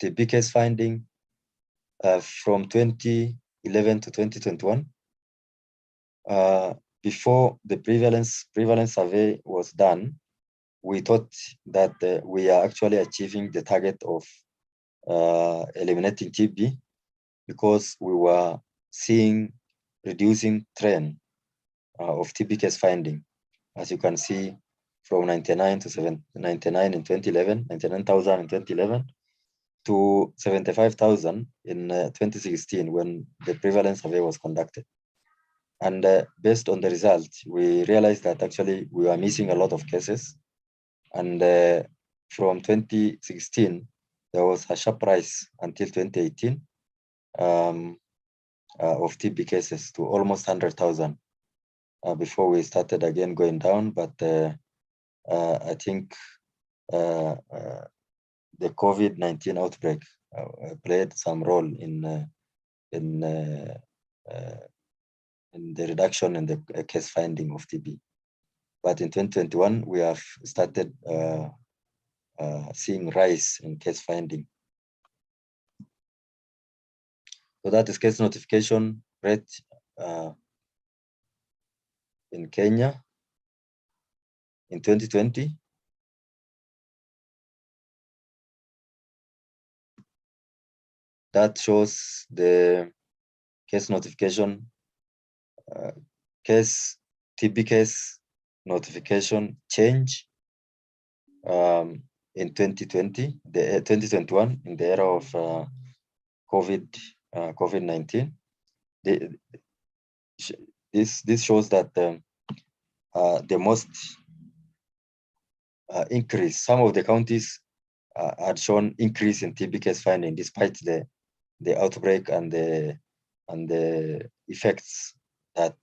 Speaker 2: TB case finding from 2011 to 2021. Before the prevalence survey was done, we thought that we are actually achieving the target of eliminating TB, because we were seeing reducing trend of TB case finding. As you can see, from 99 to 99 in 2011, 99,000 in 2011, to 75,000 in 2016 when the prevalence survey was conducted. And based on the results, we realized that actually we were missing a lot of cases. And from 2016, there was a sharp rise until 2018 of TB cases to almost 100,000 before we started again going down. But I think the COVID-19 outbreak played some role in the reduction in the case finding of TB. But in 2021, we have started seeing rise in case finding. So that is case notification rate in Kenya. in 2020. That shows the case notification, TB case notification change in 2020, 2021, in the era of COVID-19. This shows that the most increase, some of the counties had shown increase in TB case finding despite the outbreak and the effects that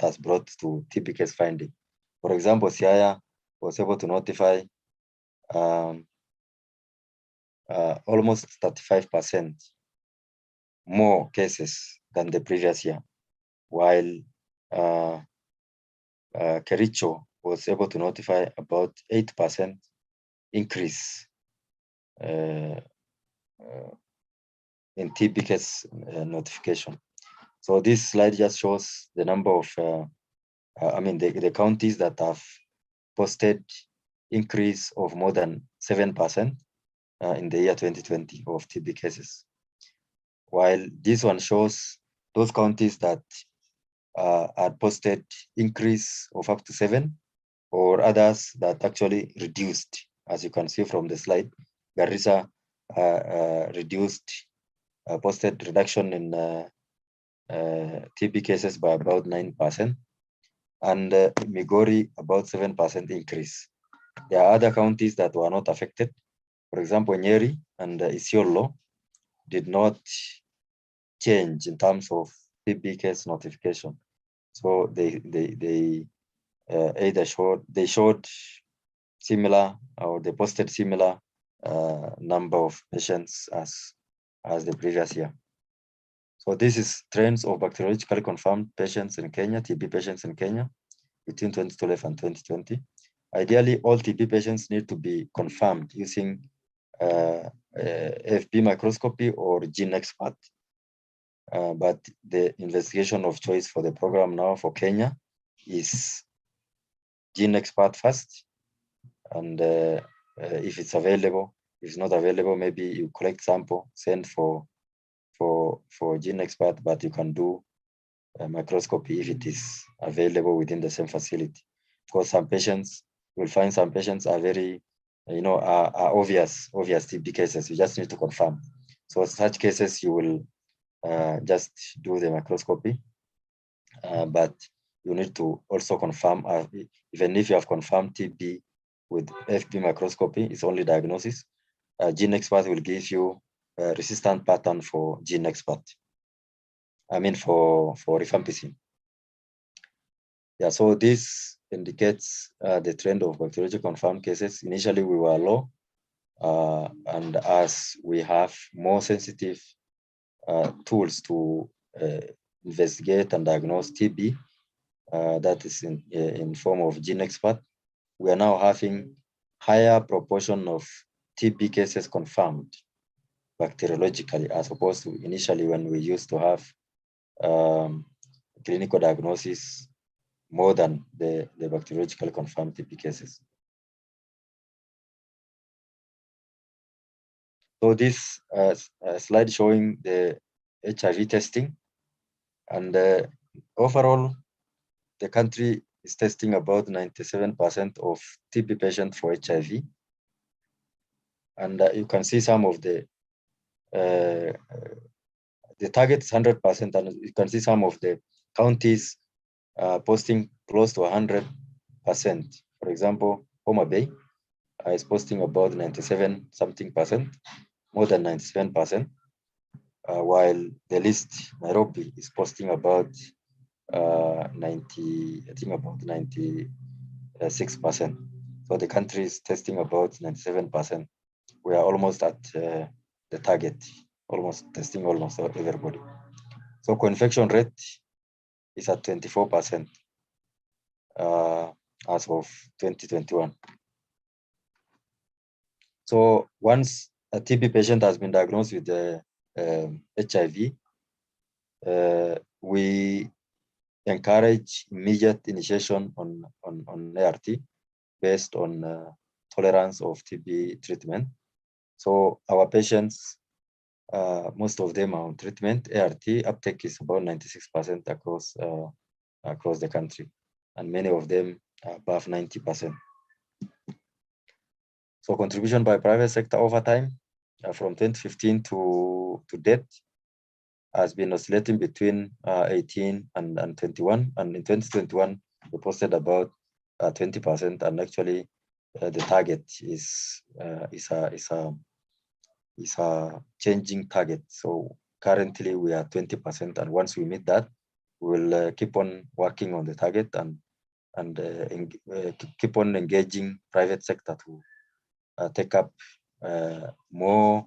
Speaker 2: has brought to TB case finding. For example, Siaya was able to notify almost 35% more cases than the previous year, while Kericho was able to notify about 8% increase in TB case notification. So this slide just shows the number of, the counties that have posted increase of more than 7% in the year 2020 of TB cases. While this one shows those counties that had posted increase of up to 7, or others that actually reduced, as you can see from the slide. Garissa posted reduction in TB cases by about 9%, and Migori about 7% increase. There are other counties that were not affected. For example, Nyeri and Isiolo did not change in terms of TB case notification. So they either showed similar, or they posted similar number of patients as the previous year. So this is trends of bacteriologically confirmed patients in Kenya, TB patients in Kenya between 2012 and 2020. Ideally, all TB patients need to be confirmed using AFP microscopy or GeneXpert. But the investigation of choice for the program now for Kenya is GeneXpert first, and if it's available, if it's not available, maybe you collect sample, send for GeneXpert, but you can do a microscopy if it is available within the same facility. Because some patients, you'll find some patients are very, are obvious TB cases. You just need to confirm. So such cases, you will just do the microscopy, but you need to also confirm, even if you have confirmed TB with FP microscopy, it's only diagnosis. GeneXpert will give you a resistant pattern for GeneXpert. I mean for rifampicin. Yeah, so this indicates the trend of bacteriology confirmed cases. Initially, we were low, and as we have more sensitive tools to investigate and diagnose TB, that is in form of GeneXpert, we are now having higher proportion of TB cases confirmed bacteriologically, as opposed to initially when we used to have clinical diagnosis more than the bacteriologically confirmed TB cases. So this slide showing the HIV testing, and overall, the country is testing about 97% of TB patients for HIV. And you can see some of the target is 100%, and you can see some of the counties posting close to 100%. For example, Homa Bay is posting about 97-something%, more than 97%, while the list, Nairobi, is posting about 96%. So the country is testing about 97%. We are almost at the target, testing almost everybody. So co-infection rate is at 24% as of 2021. So once a TB patient has been diagnosed with HIV, we encourage immediate initiation on ART. based on tolerance of TB treatment. So our patients, most of them are on treatment. ART uptake is about 96% across the country, and many of them are above 90%. So contribution by private sector over time, from 2015 to date, has been oscillating between 18 and 21, and in 2021 we posted about 20%, and actually the target is a changing target. So currently we are 20%, and once we meet that, we'll keep on working on the target and keep on engaging private sector to take up more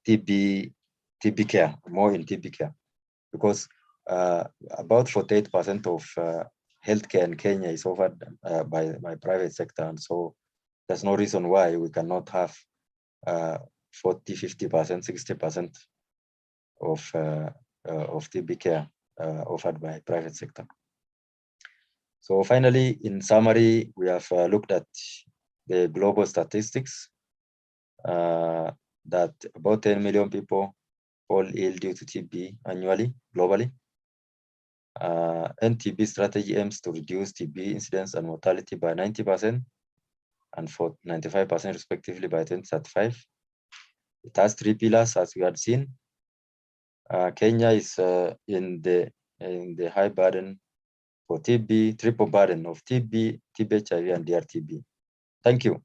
Speaker 2: TB care, more in TB care, because about 48% of healthcare in Kenya is offered by private sector, and so there's no reason why we cannot have 40, 50%, 60% of TB care offered by private sector. So finally, in summary, we have looked at the global statistics that about 10 million people fall ill due to TB annually, globally. NTB strategy aims to reduce TB incidence and mortality by 90% and for 95% respectively by 2035. It has 3 pillars, as we had seen. Kenya is in the high burden for TB, triple burden of TB, HIV, and DRTB. Thank you.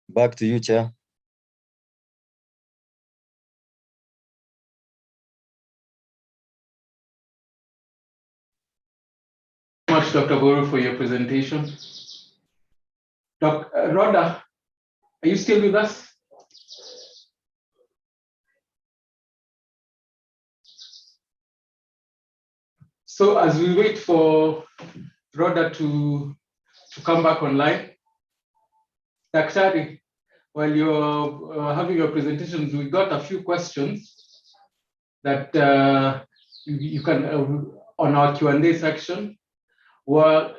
Speaker 2: Back to you, Chair.
Speaker 1: Thank you much, Dr. Boru, for your presentation. Rhoda, are you still with us? So as we wait for Rhoda to come back online, Daktari, while you're having your presentations, we got a few questions that you can, on our Q&A section. Well,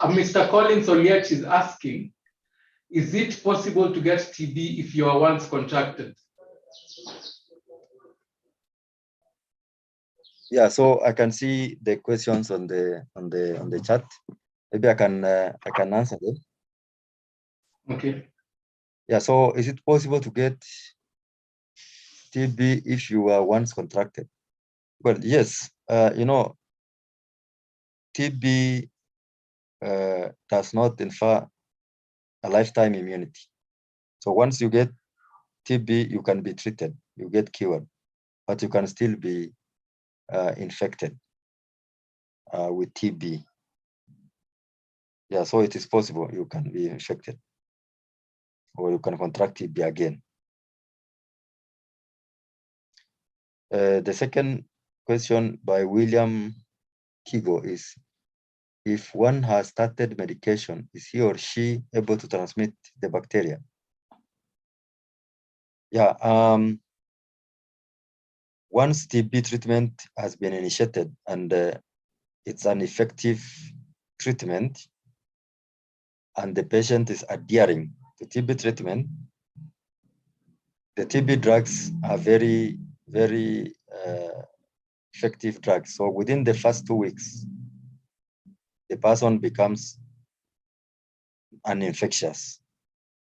Speaker 1: Mr. Collins Oliech is asking, is it possible to get TB if you are once contracted?
Speaker 2: Yeah, so I can see the questions on the chat. Maybe I can answer them.
Speaker 1: Okay.
Speaker 2: Yeah, so is it possible to get TB if you were once contracted? Well, yes. You know, TB does not infer a lifetime immunity. So once you get TB, you can be treated, you get cured, but you can still be infected with TB. Yeah, so it is possible you can be infected or you can contract TB again. The second question by William Kigo is, if one has started medication, is he or she able to transmit the bacteria? Yeah, once TB treatment has been initiated and it's an effective treatment and the patient is adhering to TB treatment, the TB drugs are very, very effective drugs. So within the first 2 weeks, the person becomes uninfectious.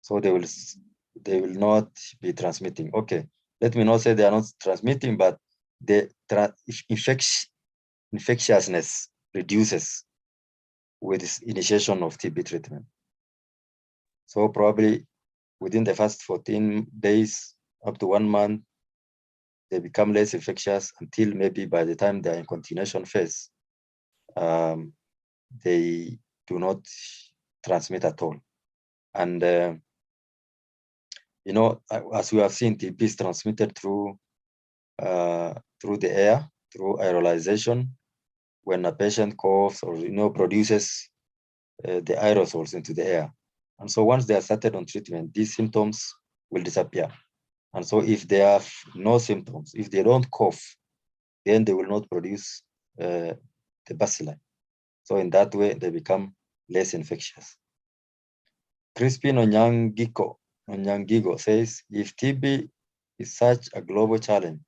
Speaker 2: So they will not be transmitting. Okay, let me not say they are not transmitting, but the infectiousness reduces with this initiation of TB treatment. So probably within the first 14 days up to 1 month, they become less infectious until maybe by the time they're in continuation phase, they do not transmit at all. And you know, as we have seen, TB is transmitted through the air, through aerolization, when a patient coughs or produces the aerosols into the air. And so once they are started on treatment, these symptoms will disappear. And so if they have no symptoms, if they don't cough, then they will not produce the bacilli. So in that way, they become less infectious. Crispin Onyangigo says, if TB is such a global challenge,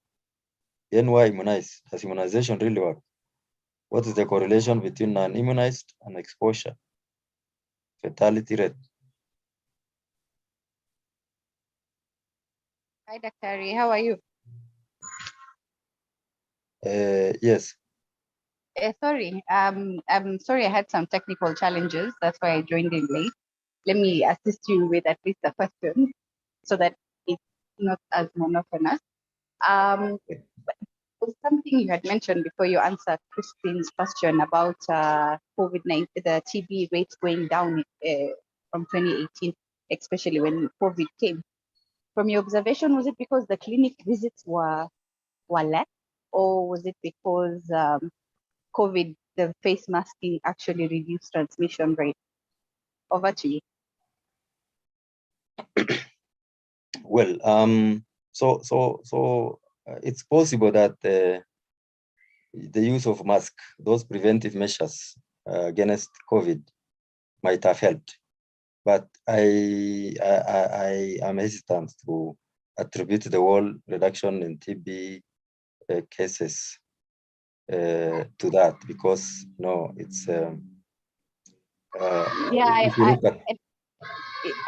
Speaker 2: then why immunize? Does immunization really work? What is the correlation between non-immunized and exposure? Fatality rate.
Speaker 4: Hi, Dr. Ari, how are you?
Speaker 2: Yes.
Speaker 4: Sorry, I'm sorry I had some technical challenges. That's why I joined in late. Let me assist you with at least a question so that it's not as monotonous. Was something you had mentioned before you answered Christine's question about COVID-19, the TB rates going down from 2018, especially when COVID came. From your observation, was it because the clinic visits were less, or was it because COVID, the face masking actually reduced transmission rate? Over to you.
Speaker 2: Well, it's possible that the use of mask, those preventive measures against COVID, might have helped. But I am hesitant to attribute the whole reduction in TB cases to that, because no, it's if you look at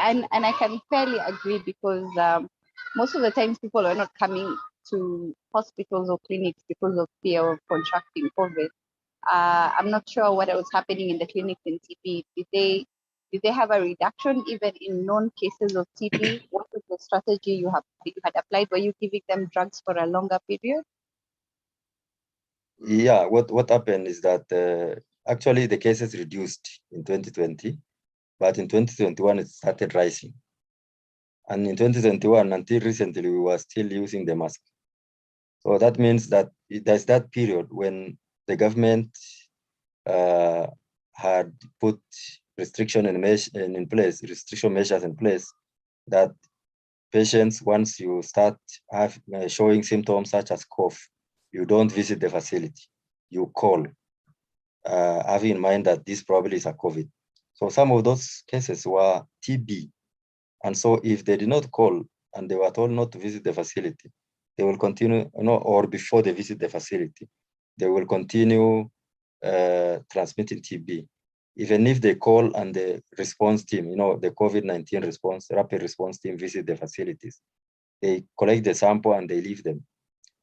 Speaker 4: and I can fairly agree, because most of the times people are not coming to hospitals or clinics because of fear of contracting COVID. I'm not sure what was happening in the clinics in TB. Did they have a reduction even in known cases of TB? What was the strategy you had applied? Were you giving them drugs for a longer period?
Speaker 2: Yeah, what happened is that actually the cases reduced in 2020, but in 2021 it started rising. And in 2021, until recently, we were still using the mask. So that means that there's that period when the government had put restriction in place, restriction measures in place, that patients, once you start showing symptoms such as cough, you don't visit the facility, you call, having in mind that this probably is a COVID. So some of those cases were TB. And so if they did not call and they were told not to visit the facility, they will continue, or before they visit the facility, they will continue transmitting TB. Even if they call and the response team, the COVID-19 response, rapid response team visit the facilities, they collect the sample and they leave them.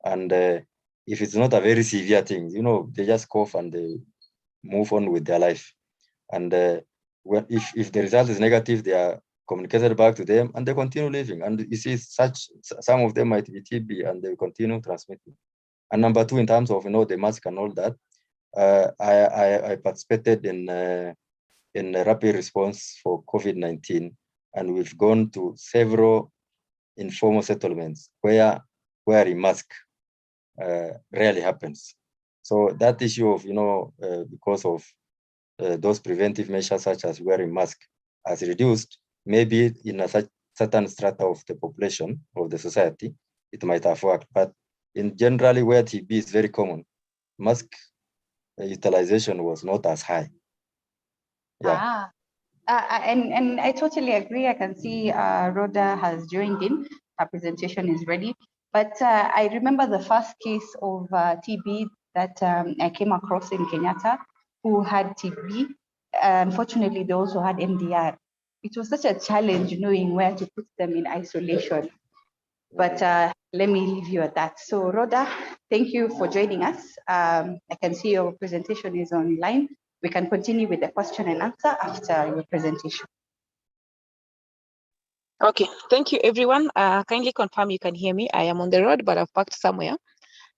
Speaker 2: And if it's not a very severe thing, they just cough and they move on with their life. And if the result is negative, they are communicated back to them and they continue living. And you see, some of them might be TB and they continue transmitting. And number two, in terms of the mask and all that, I participated in a rapid response for COVID-19, and we've gone to several informal settlements where wearing mask rarely happens. So that issue of because of those preventive measures such as wearing mask has reduced, maybe in a certain strata of the population, of the society, it might have worked. But in generally where TB is very common, mask utilization was not as high. Yeah.
Speaker 4: And I totally agree. I can see Rhoda has joined in. Her presentation is ready. But I remember the first case of TB that I came across in Kenyatta, who had TB. Unfortunately, they also had MDR. It was such a challenge knowing where to put them in isolation. But let me leave you at that. So Rhoda, thank you for joining us. I can see your presentation is online. We can continue with the question and answer after your presentation.
Speaker 3: Okay, thank you everyone. Kindly confirm you can hear me. I am on the road, but I've parked somewhere.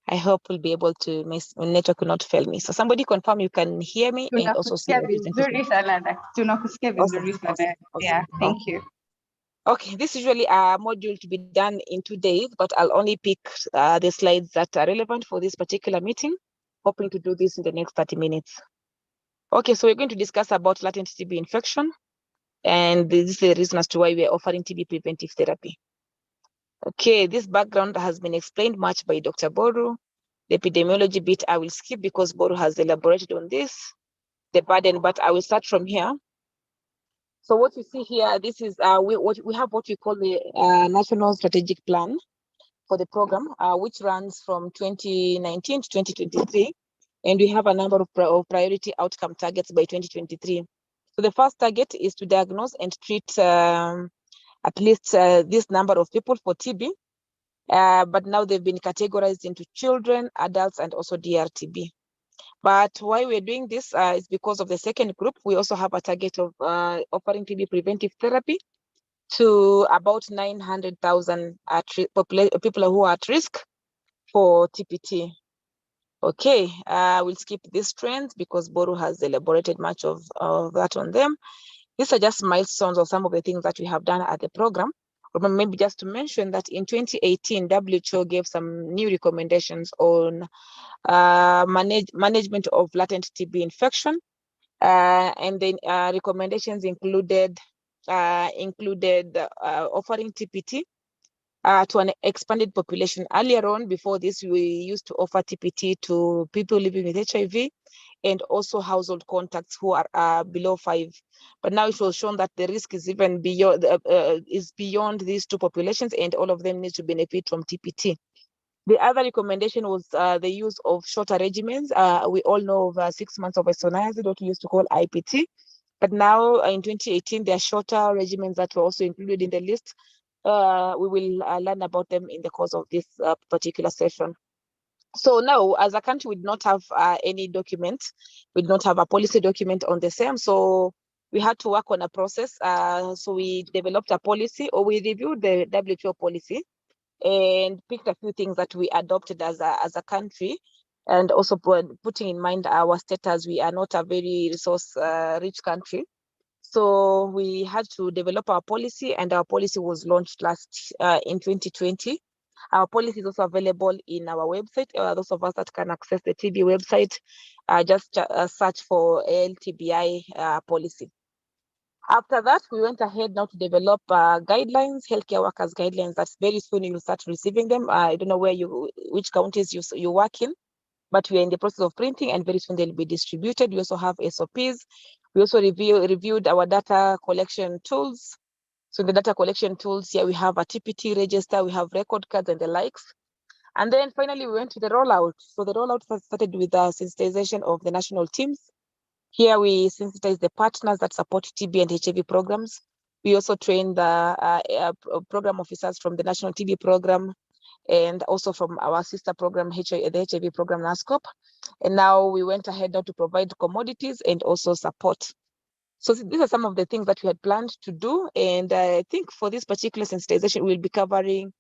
Speaker 3: I hope we'll be able to, my network will not fail me. So somebody confirm you can hear me and also see the presentation. Awesome.
Speaker 4: Yeah, thank you.
Speaker 3: Okay, this is usually a module to be done in 2 days, but I'll only pick the slides that are relevant for this particular meeting, hoping to do this in the next 30 minutes. Okay, so we're going to discuss about latent TB infection, and this is the reason as to why we are offering TB preventive therapy. Okay, this background has been explained much by Dr. Boru. The epidemiology bit I will skip because Boru has elaborated on this, the burden, but I will start from here. So what you see here, this is we have what we call the National Strategic Plan for the program, which runs from 2019 to 2023. And we have a number of priority outcome targets by 2023. So the first target is to diagnose and treat at least this number of people for TB. But now they've been categorized into children, adults, and also DRTB. But why we're doing this is because of the second group. We also have a target of offering TB preventive therapy to about 900,000 people who are at risk for TPT. Okay, we'll skip these trends because Boru has elaborated much of that on them. These are just milestones of some of the things that we have done at the program. Remember, maybe just to mention that in 2018, WHO gave some new recommendations on management of latent TB infection. And then recommendations included offering TPT to an expanded population. Earlier on, before this, we used to offer TPT to people living with HIV and also household contacts who are below 5. But now it was shown that the risk is even beyond these two populations, and all of them need to benefit from TPT. The other recommendation was the use of shorter regimens. We all know of 6 months of isoniazid, what we used to call IPT. But now in 2018, there are shorter regimens that were also included in the list. We will learn about them in the course of this particular session. So now, as a country, we did not have any document. We did not have a policy document on the same. So we had to work on a process. So we developed a policy, or we reviewed the WHO policy and picked a few things that we adopted as a country, and also putting in mind our status. We are not a very resource rich country. So we had to develop our policy, and our policy was launched in 2020. Our policy is also available in our website. Those of us that can access the TB website, just search for LTBI policy. After that, we went ahead now to develop guidelines, healthcare workers guidelines. That's very soon you will start receiving them. I don't know which counties you work in, but we are in the process of printing, and very soon they'll be distributed. We also have SOPs. We also reviewed our data collection tools. So in the data collection tools here, we have a TPT register, we have record cards and the likes. And then finally, we went to the rollout. So the rollout started with the sensitization of the national teams. Here we sensitize the partners that support TB and HIV programs. We also train the program officers from the National TB Program and also from our sister program, the HIV program, NASCOP. And now we went ahead now to provide commodities and also support. So these are some of the things that we had planned to do. And I think for this particular sensitization, we'll be covering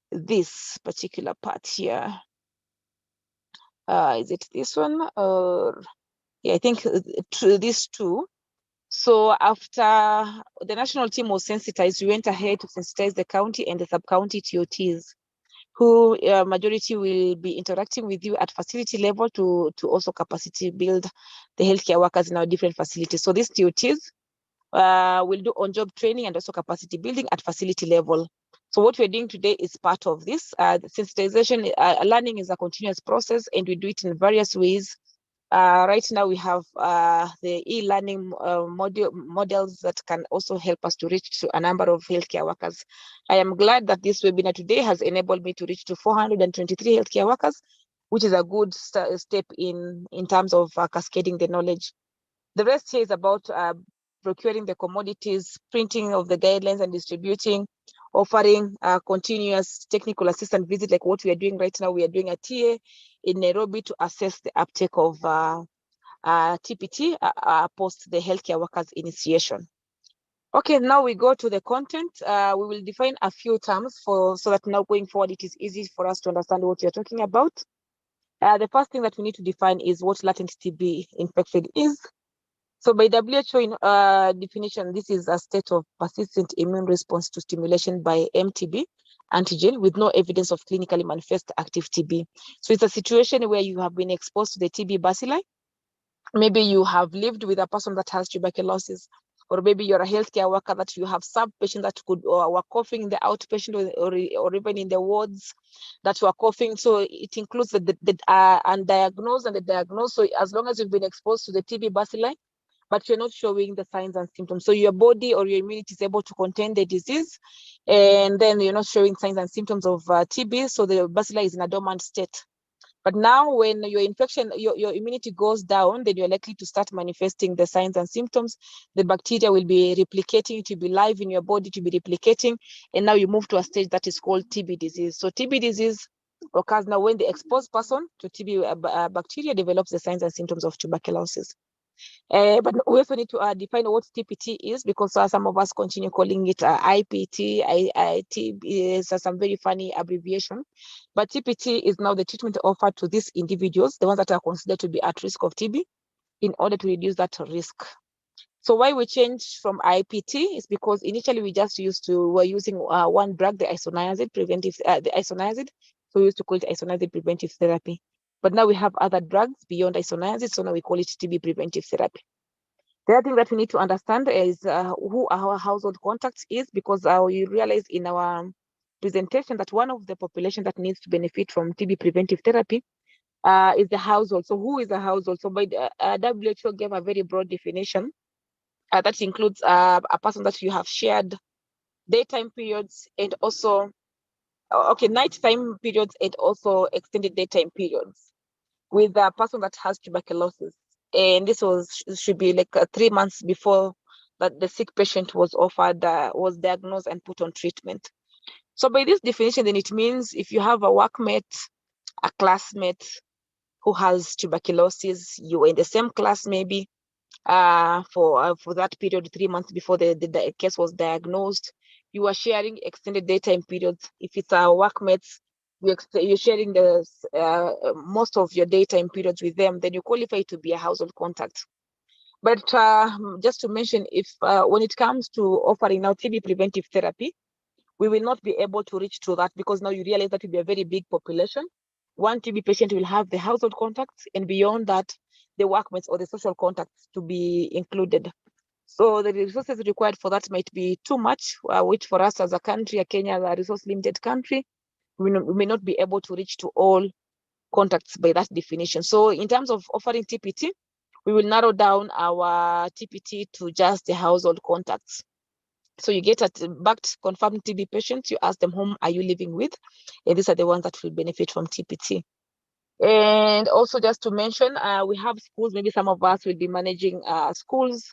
Speaker 3: this particular part here. Is it this one? Or yeah, I think these two. So after the national team was sensitized, we went ahead to sensitize the county and the sub-county TOTs, who majority will be interacting with you at facility level to also capacity build the healthcare workers in our different facilities. So these TOTs will do on-job training and also capacity building at facility level. So what we're doing today is part of this. The sensitization learning is a continuous process, and we do it in various ways. Right now we have the e-learning models that can also help us to reach to a number of healthcare workers. I am glad that this webinar today has enabled me to reach to 423 healthcare workers, which is a good step in terms of cascading the knowledge. The rest here is about procuring the commodities, printing of the guidelines and distributing, offering continuous technical assistant visit like what we are doing right now. We are doing a TA in Nairobi to assess the uptake of TPT post the healthcare workers initiation. Okay, now we go to the content. We will define a few terms so that now going forward, it is easy for us to understand what you're talking about. The first thing that we need to define is what latent TB infection is. So by WHO definition, this is a state of persistent immune response to stimulation by MTB antigen with no evidence of clinically manifest active TB. So it's a situation where you have been exposed to the TB bacilli. Maybe you have lived with a person that has tuberculosis, or maybe you're a healthcare worker that you have some patients that could were coughing in the outpatient or even in the wards that were coughing. So it includes the undiagnosed and the diagnosed. So as long as you've been exposed to the TB bacilli, but you're not showing the signs and symptoms. So your body or your immunity is able to contain the disease, and then you're not showing signs and symptoms of TB. So the bacilli is in a dormant state. But now when your infection, your immunity goes down, then you're likely to start manifesting the signs and symptoms. The bacteria will be replicating, to be live in your body, to be replicating. And now you move to a stage that is called TB disease. So TB disease occurs now when the exposed person to TB bacteria develops the signs and symptoms of tuberculosis. But we also need to define what TPT is, because some of us continue calling it IPT, IIT, is some very funny abbreviation. But TPT is now the treatment offered to these individuals, the ones that are considered to be at risk of TB, in order to reduce that risk. So why we changed from IPT is because initially we were using one drug, the isoniazid preventive, so we used to call it isoniazid preventive therapy. But now we have other drugs beyond isoniazid, so now we call it TB preventive therapy. The other thing that we need to understand is who our household contacts is, because we realized in our presentation that one of the population that needs to benefit from TB preventive therapy is the household. So who is a household? So by WHO gave a very broad definition that includes a person that you have shared daytime periods and also nighttime periods and also extended daytime periods with a person that has tuberculosis. And this should be like 3 months before that the sick patient was was diagnosed and put on treatment. So by this definition, then it means if you have a workmate, a classmate who has tuberculosis, you were in the same class maybe for that period, 3 months before the case was diagnosed, you are sharing extended daytime periods. If it's a workmates, you're sharing the most of your daytime periods with them, then you qualify to be a household contact. But just to mention, if when it comes to offering now TB preventive therapy, we will not be able to reach to that, because now you realize that will be a very big population. One TB patient will have the household contacts, and beyond that, the workmates or the social contacts to be included. So the resources required for that might be too much, which for us as a country, Kenya, a resource limited country, we may not be able to reach to all contacts by that definition. So in terms of offering TPT, we will narrow down our TPT to just the household contacts. So you get backed confirmed TB patients, you ask them, whom are you living with? And these are the ones that will benefit from TPT. And also just to mention, we have schools, maybe some of us will be managing schools.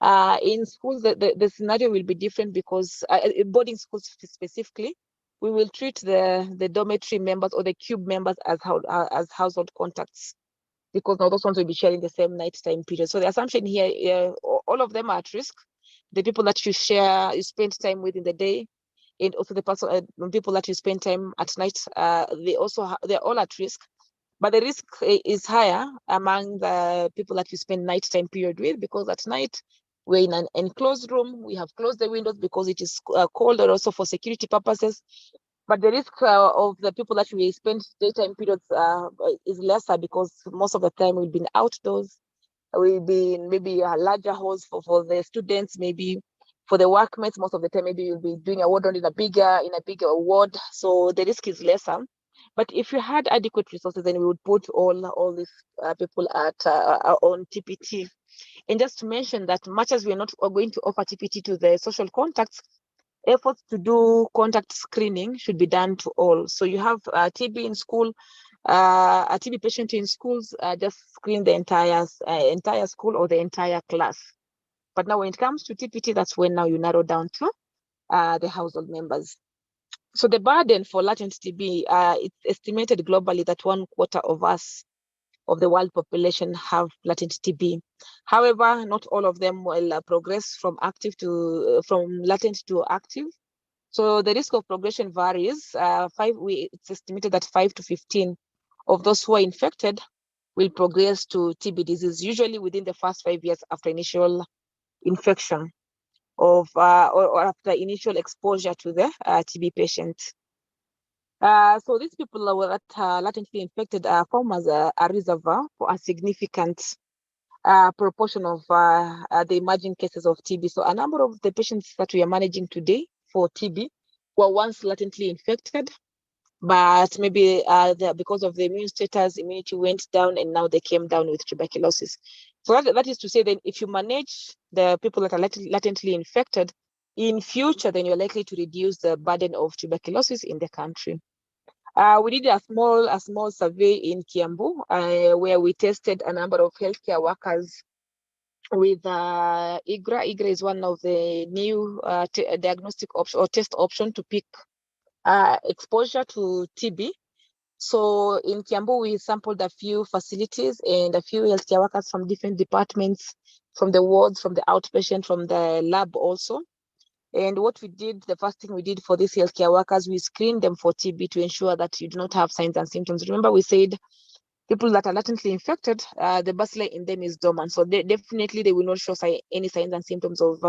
Speaker 3: In schools, the scenario will be different, because boarding schools specifically, we will treat the dormitory members or the cube members as household contacts, because now those ones will be sharing the same nighttime period. So the assumption here, all of them are at risk. The people that you spend time with in the day, and also the people that you spend time at night, they're all at risk. But the risk is higher among the people that you spend nighttime period with, because at night we're in an enclosed room. We have closed the windows because it is cold, and also for security purposes. But the risk of the people that we spend daytime periods is lesser, because most of the time we've been outdoors. We'll be in maybe a larger halls for the students, maybe for the workmates. Most of the time, maybe you'll be doing a ward in a bigger ward, so the risk is lesser. But if you had adequate resources, then we would put all these people at on TPT. And just to mention that, much as we're not going to offer TPT to the social contacts, efforts to do contact screening should be done to all. So you have TB in school, a TB patient in schools, just screen the entire school or the entire class. But now when it comes to TPT, that's when now you narrow down to the household members. So the burden for latent TB, it's estimated globally that 1/4 of us, of the world population, have latent TB. However, not all of them will progress from latent to active. So the risk of progression varies. It's estimated that 5 to 15 of those who are infected will progress to TB disease, usually within the first 5 years after initial infection or after initial exposure to the TB patient. So these people that are latently infected form as a reservoir for a significant proportion of the emerging cases of TB. So a number of the patients that we are managing today for TB were once latently infected, but maybe because of the immune status, immunity went down, and now they came down with tuberculosis. So that is to say that if you manage the people that are latently infected in future, then you're likely to reduce the burden of tuberculosis in the country. We did a small survey in Kiambu where we tested a number of healthcare workers with IGRA. IGRA is one of the new diagnostic option or test option to pick exposure to TB. So in Kiambu, we sampled a few facilities and a few healthcare workers from different departments, from the wards, from the outpatient, from the lab also. And what we did, the first thing we did for these healthcare workers, we screened them for TB to ensure that you do not have signs and symptoms. Remember, we said people that are latently infected, the bacilli in them is dormant. So definitely they will not show any signs and symptoms of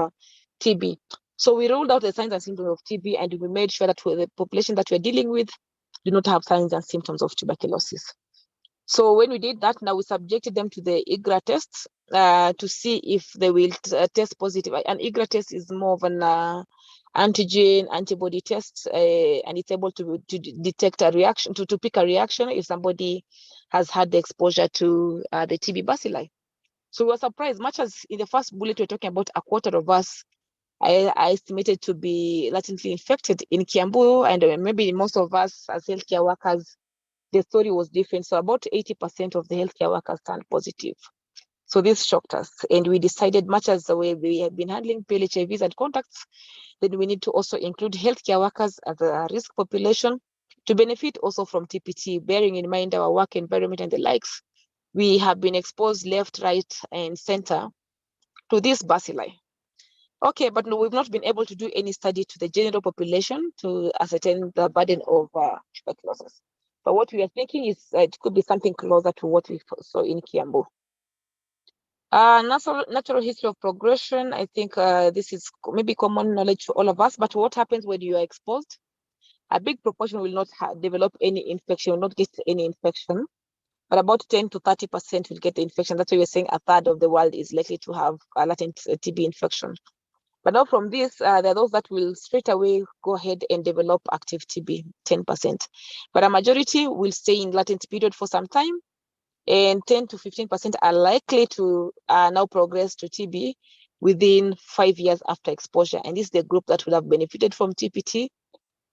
Speaker 3: TB. So we ruled out the signs and symptoms of TB, and we made sure that the population that we're dealing with do not have signs and symptoms of tuberculosis. So when we did that, now we subjected them to the IGRA tests to see if they will test positive. An IGRA test is more of an antigen antibody test, and it's able to detect a reaction, to pick a reaction if somebody has had the exposure to the TB bacilli. So we were surprised, much as in the first bullet we're talking about a quarter of us I estimated to be latently infected in Kiambu, and maybe most of us as healthcare workers, the story was different. So about 80% of the healthcare workers turned positive. So this shocked us, and we decided, much as the way we have been handling PLHIVs and contacts, then we need to also include healthcare workers as a risk population to benefit also from TPT, bearing in mind our work environment and the likes. We have been exposed left, right, and center to this bacilli. Okay, but no, we've not been able to do any study to the general population to ascertain the burden of tuberculosis. But what we are thinking is it could be something closer to what we saw in Kiambu. Natural history of progression, I think this is maybe common knowledge for all of us, but what happens when you are exposed? A big proportion will not develop any infection, will not get any infection, but about 10 to 30% will get the infection. That's why we're saying a third of the world is likely to have a latent TB infection. But now from this, there are those that will straight away go ahead and develop active TB, 10%. But a majority will stay in latent period for some time, and 10 to 15% are likely to now progress to TB within 5 years after exposure. And this is the group that will have benefited from TPT,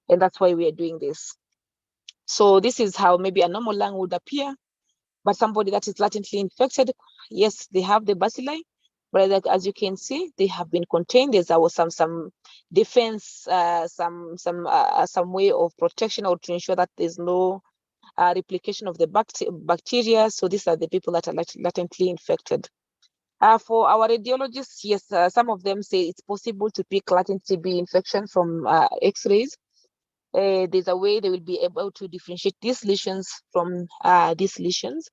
Speaker 3: and that's why we are doing this. So this is how maybe a normal lung would appear, but somebody that is latently infected, yes, they have the bacilli, but as you can see, they have been contained. There's some defense, some way of protection or to ensure that there's no replication of the bacteria. So these are the people that are latently infected. For our radiologists, yes, some of them say it's possible to pick latent TB infection from X-rays. There's a way they will be able to differentiate these lesions from these lesions.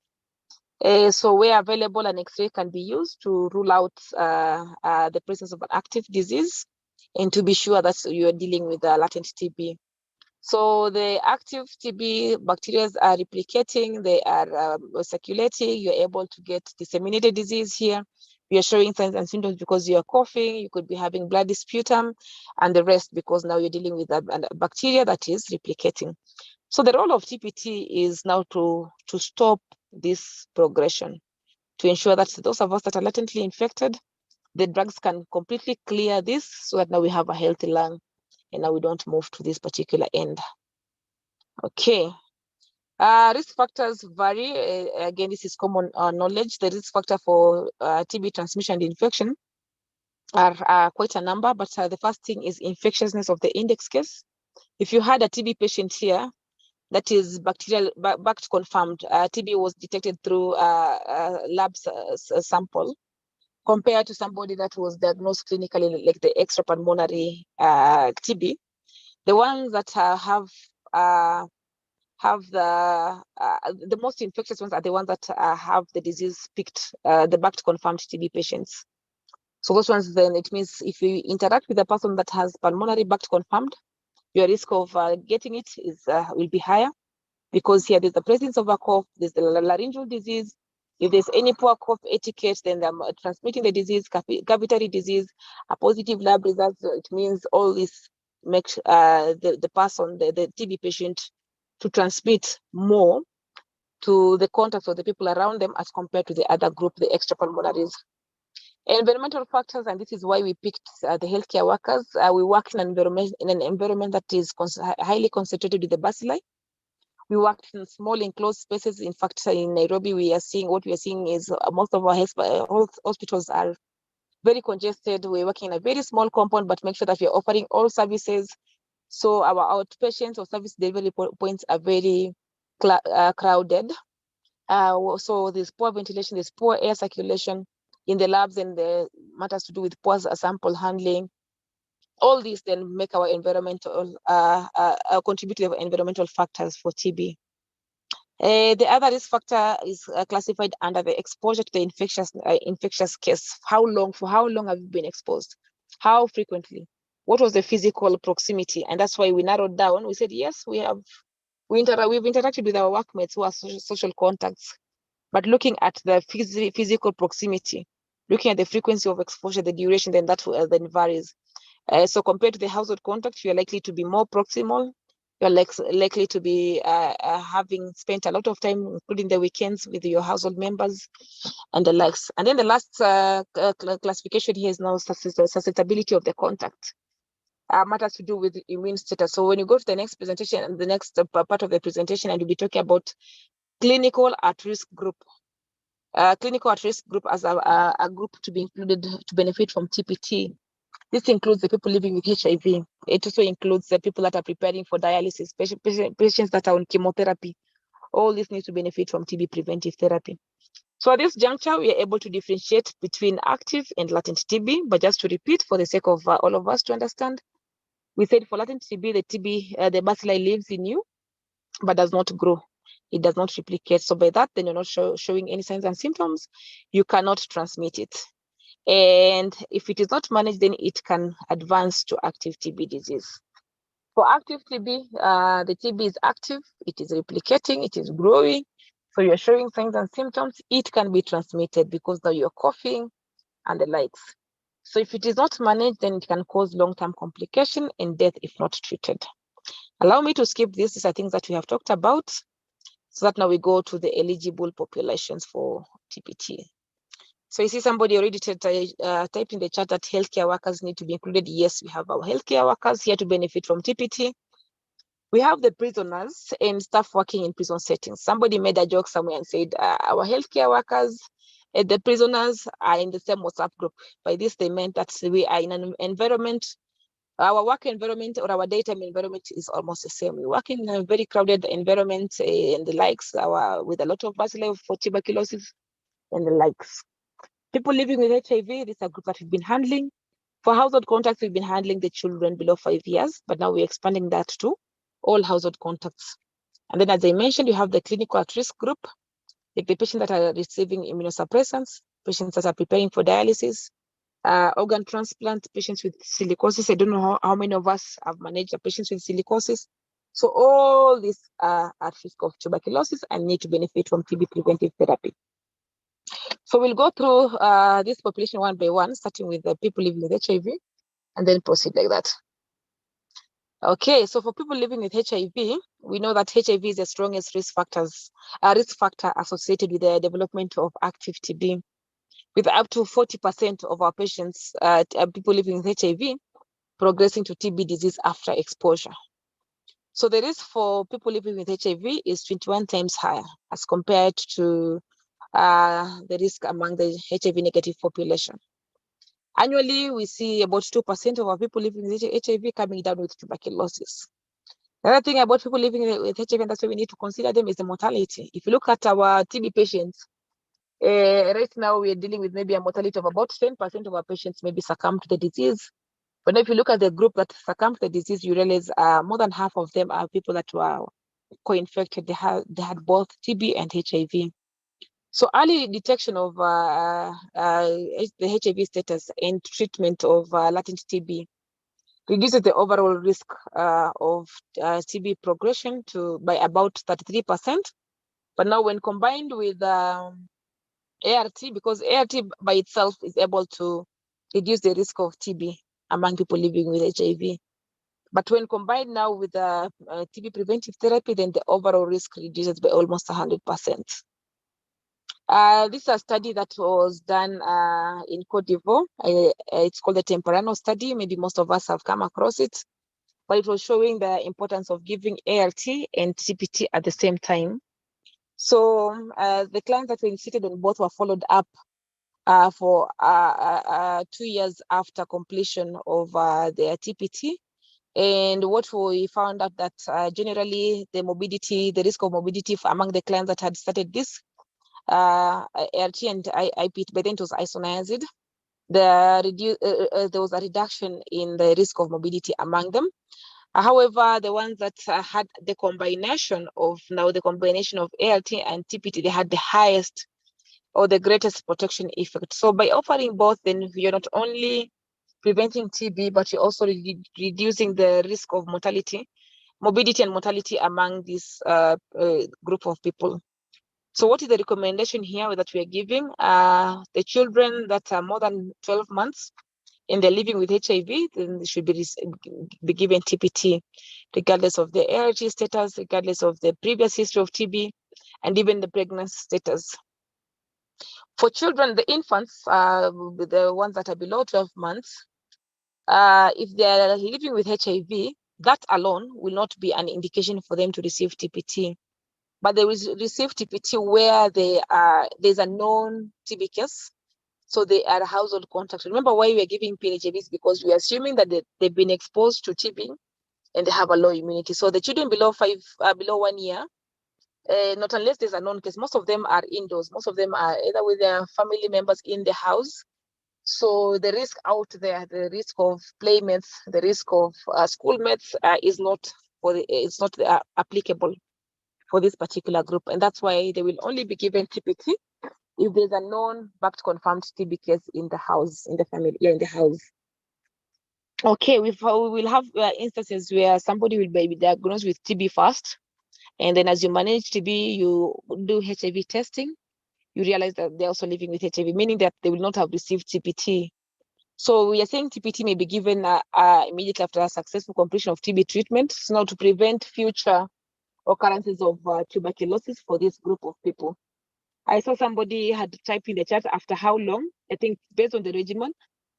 Speaker 3: So where available, an X-ray can be used to rule out the presence of an active disease and to be sure that you're dealing with a latent TB. So the active TB bacteria are replicating, they are circulating, you're able to get disseminated disease here. You're showing signs and symptoms because you're coughing, you could be having bloody sputum, and the rest because now you're dealing with a bacteria that is replicating. So the role of TPT is now to stop this progression, to ensure that those of us that are latently infected, the drugs can completely clear this so that now we have a healthy lung and now we don't move to this particular end. Okay. Risk factors vary. Again, this is common knowledge. The risk factor for TB transmission and infection are quite a number, but the first thing is infectiousness of the index case. If you had a TB patient here, that is bacterial, BACT confirmed, TB was detected through lab sample, compared to somebody that was diagnosed clinically, like the extrapulmonary TB. The ones that have the most infectious ones are the ones that have the disease picked, the BACT confirmed TB patients. So those ones, then it means if you interact with a person that has pulmonary BACT confirmed, your risk of getting it is will be higher, because here there's the presence of a cough, there's the laryngeal disease, If there's any poor cough etiquette, then they're transmitting the disease, cavitary disease, a positive lab result. So it means all this makes the person, the TB patient, to transmit more to the contacts of the people around them as compared to the other group, the extrapulmonaries. Environmental factors, and this is why we picked the healthcare workers. We work in an environment that is highly concentrated with the bacilli. We work in small enclosed spaces. In fact, in Nairobi, we are seeing is most of our hospitals are very congested. We're working in a very small compound, but make sure that we're offering all services. So our outpatients or service delivery points are very crowded. So there's poor ventilation, there's poor air circulation in the labs, and the matters to do with poor sample handling. All these then make our environmental contribute to the environmental factors for TB. The other risk factor is classified under the exposure to the infectious case. For how long have you been exposed? How frequently? What was the physical proximity? And that's why we narrowed down. We said, yes, we've interacted with our workmates who are social contacts, but looking at the physical proximity, looking at the frequency of exposure, the duration, then that then varies. So compared to the household contact, you're likely to be more proximal. You're likely to be having spent a lot of time, including the weekends, with your household members and the likes. And then the last classification here is now susceptibility of the contact. Matters to do with immune status. So when you go to the next presentation and the next part of the presentation, and you'll be talking about clinical at-risk group. Clinical at-risk group as a group to be included to benefit from TPT. This includes the people living with HIV. It also includes the people that are preparing for dialysis, patients that are on chemotherapy. All this needs to benefit from TB preventive therapy. So at this juncture, we are able to differentiate between active and latent TB. But just to repeat, for the sake of all of us to understand, we said for latent TB, the bacilli lives in you, but does not grow. It does not replicate. So by that, then you're not showing any signs and symptoms. You cannot transmit it. And if it is not managed, then it can advance to active TB disease. For active TB, the TB is active, it is replicating, it is growing. So you're showing signs and symptoms. It can be transmitted because now you're coughing and the likes. So if it is not managed, then it can cause long-term complication and death if not treated. Allow me to skip this. These are things that we have talked about, so that now we go to the eligible populations for TPT. So you see somebody already typed in the chat that healthcare workers need to be included. Yes, we have our healthcare workers here to benefit from TPT. We have the prisoners and staff working in prison settings. Somebody made a joke somewhere and said our healthcare workers and the prisoners are in the same WhatsApp group. By this, they meant that we are in an environment, our work environment or our daytime environment is almost the same. We work in a very crowded environment and the likes, with a lot of bacilli for tuberculosis and the likes. People living with HIV, this is a group that we've been handling. For household contacts, we've been handling the children below 5 years, but now we're expanding that to all household contacts. And then, as I mentioned, you have the clinical at-risk group, like the patients that are receiving immunosuppressants, patients that are preparing for dialysis, organ transplant, patients with silicosis. I don't know how many of us have managed the patients with silicosis. So all these are at risk of tuberculosis and need to benefit from TB preventive therapy. So we'll go through this population one by one, starting with the people living with HIV, and then proceed like that. Okay, so for people living with HIV, we know that HIV is the strongest risk factor associated with the development of active TB, with up to 40% of our patients, people living with HIV, progressing to TB disease after exposure. So the risk for people living with HIV is 21 times higher as compared to the risk among the HIV negative population. Annually, we see about 2% of our people living with HIV coming down with tuberculosis. The other thing about people living with HIV, and that's why we need to consider them, is the mortality. If you look at our TB patients, right now we are dealing with maybe a mortality of about 10% of our patients maybe succumb to the disease. But if you look at the group that succumbed to the disease, you realize more than half of them are people that were co-infected. They had both TB and HIV. So early detection of the HIV status and treatment of latent TB reduces the overall risk of TB progression by about 33%. But now when combined with ART, because ART by itself is able to reduce the risk of TB among people living with HIV. But when combined now with the TB preventive therapy, then the overall risk reduces by almost 100%. This is a study that was done in Cote d'Ivoire. It's called the Temperano study. Maybe most of us have come across it, but it was showing the importance of giving ART and TPT at the same time. So the clients that were initiated on both were followed up for 2 years after completion of their TPT. And what we found out that generally the risk of morbidity among the clients that had started this ART and IPT, but then it was isoniazid, there was a reduction in the risk of morbidity among them. However, the ones that had the combination of ART and TPT, they had the highest or the greatest protection effect. So by offering both, then you're not only preventing TB, but you're also reducing the risk of morbidity and mortality among this group of people. So what is the recommendation here that we are giving? The children that are more than 12 months and they're living with HIV, then they should be given TPT, regardless of the ART status, regardless of the previous history of TB, and even the pregnancy status. For children, the infants, the ones that are below 12 months, if they are living with HIV, that alone will not be an indication for them to receive TPT. But they will receive TPT where there's a known TB case, so they are household contact. Remember why we are giving PHIVs, because we are assuming that they've been exposed to TB and they have a low immunity. So the children below 1 year, not unless there's a known case, most of them are indoors. Most of them are either with their family members in the house. So the risk out there, the risk of playmates, the risk of schoolmates is not applicable for this particular group, and that's why they will only be given TPT if there's a known backed confirmed TB case in the house, in the family, in the house. Okay, we will have instances where somebody will be diagnosed with TB first, and then as you manage TB, you do HIV testing, you realize that they're also living with HIV, meaning that they will not have received TPT. So we are saying TPT may be given immediately after a successful completion of TB treatment, so now to prevent future occurrences of tuberculosis for this group of people. I saw somebody had typed in the chat after how long. I think based on the regimen,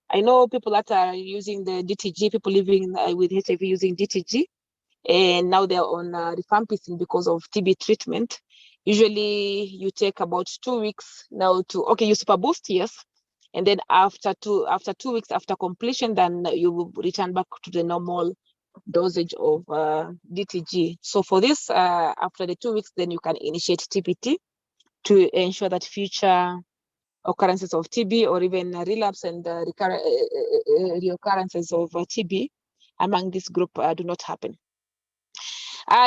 Speaker 3: I know people that are using the DTG, people living with HIV using DTG, and now they're on rifampicin because of TB treatment. Usually you take about 2 weeks now to, you super boost, yes. And then after 2 weeks after completion, then you will return back to the normal dosage of DTG. So for this, after the 2 weeks, then you can initiate TPT to ensure that future occurrences of TB or even relapse and reoccurrences of TB among this group do not happen.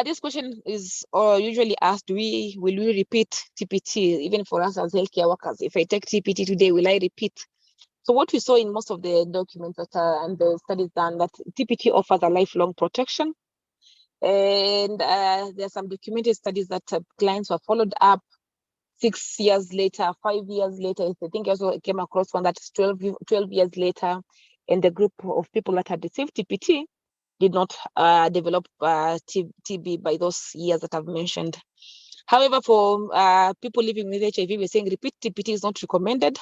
Speaker 3: This question is usually asked, will we repeat TPT even for us as healthcare workers? If I take TPT today, will I repeat? So what we saw in most of the documents and the studies done, that TPT offers a lifelong protection. And there are some documented studies that clients were followed up 6 years later, 5 years later. I think I also came across one that's 12 years later, and the group of people that had received TPT did not develop TB by those years that I've mentioned. However, for people living with HIV, we're saying repeat TPT is not recommended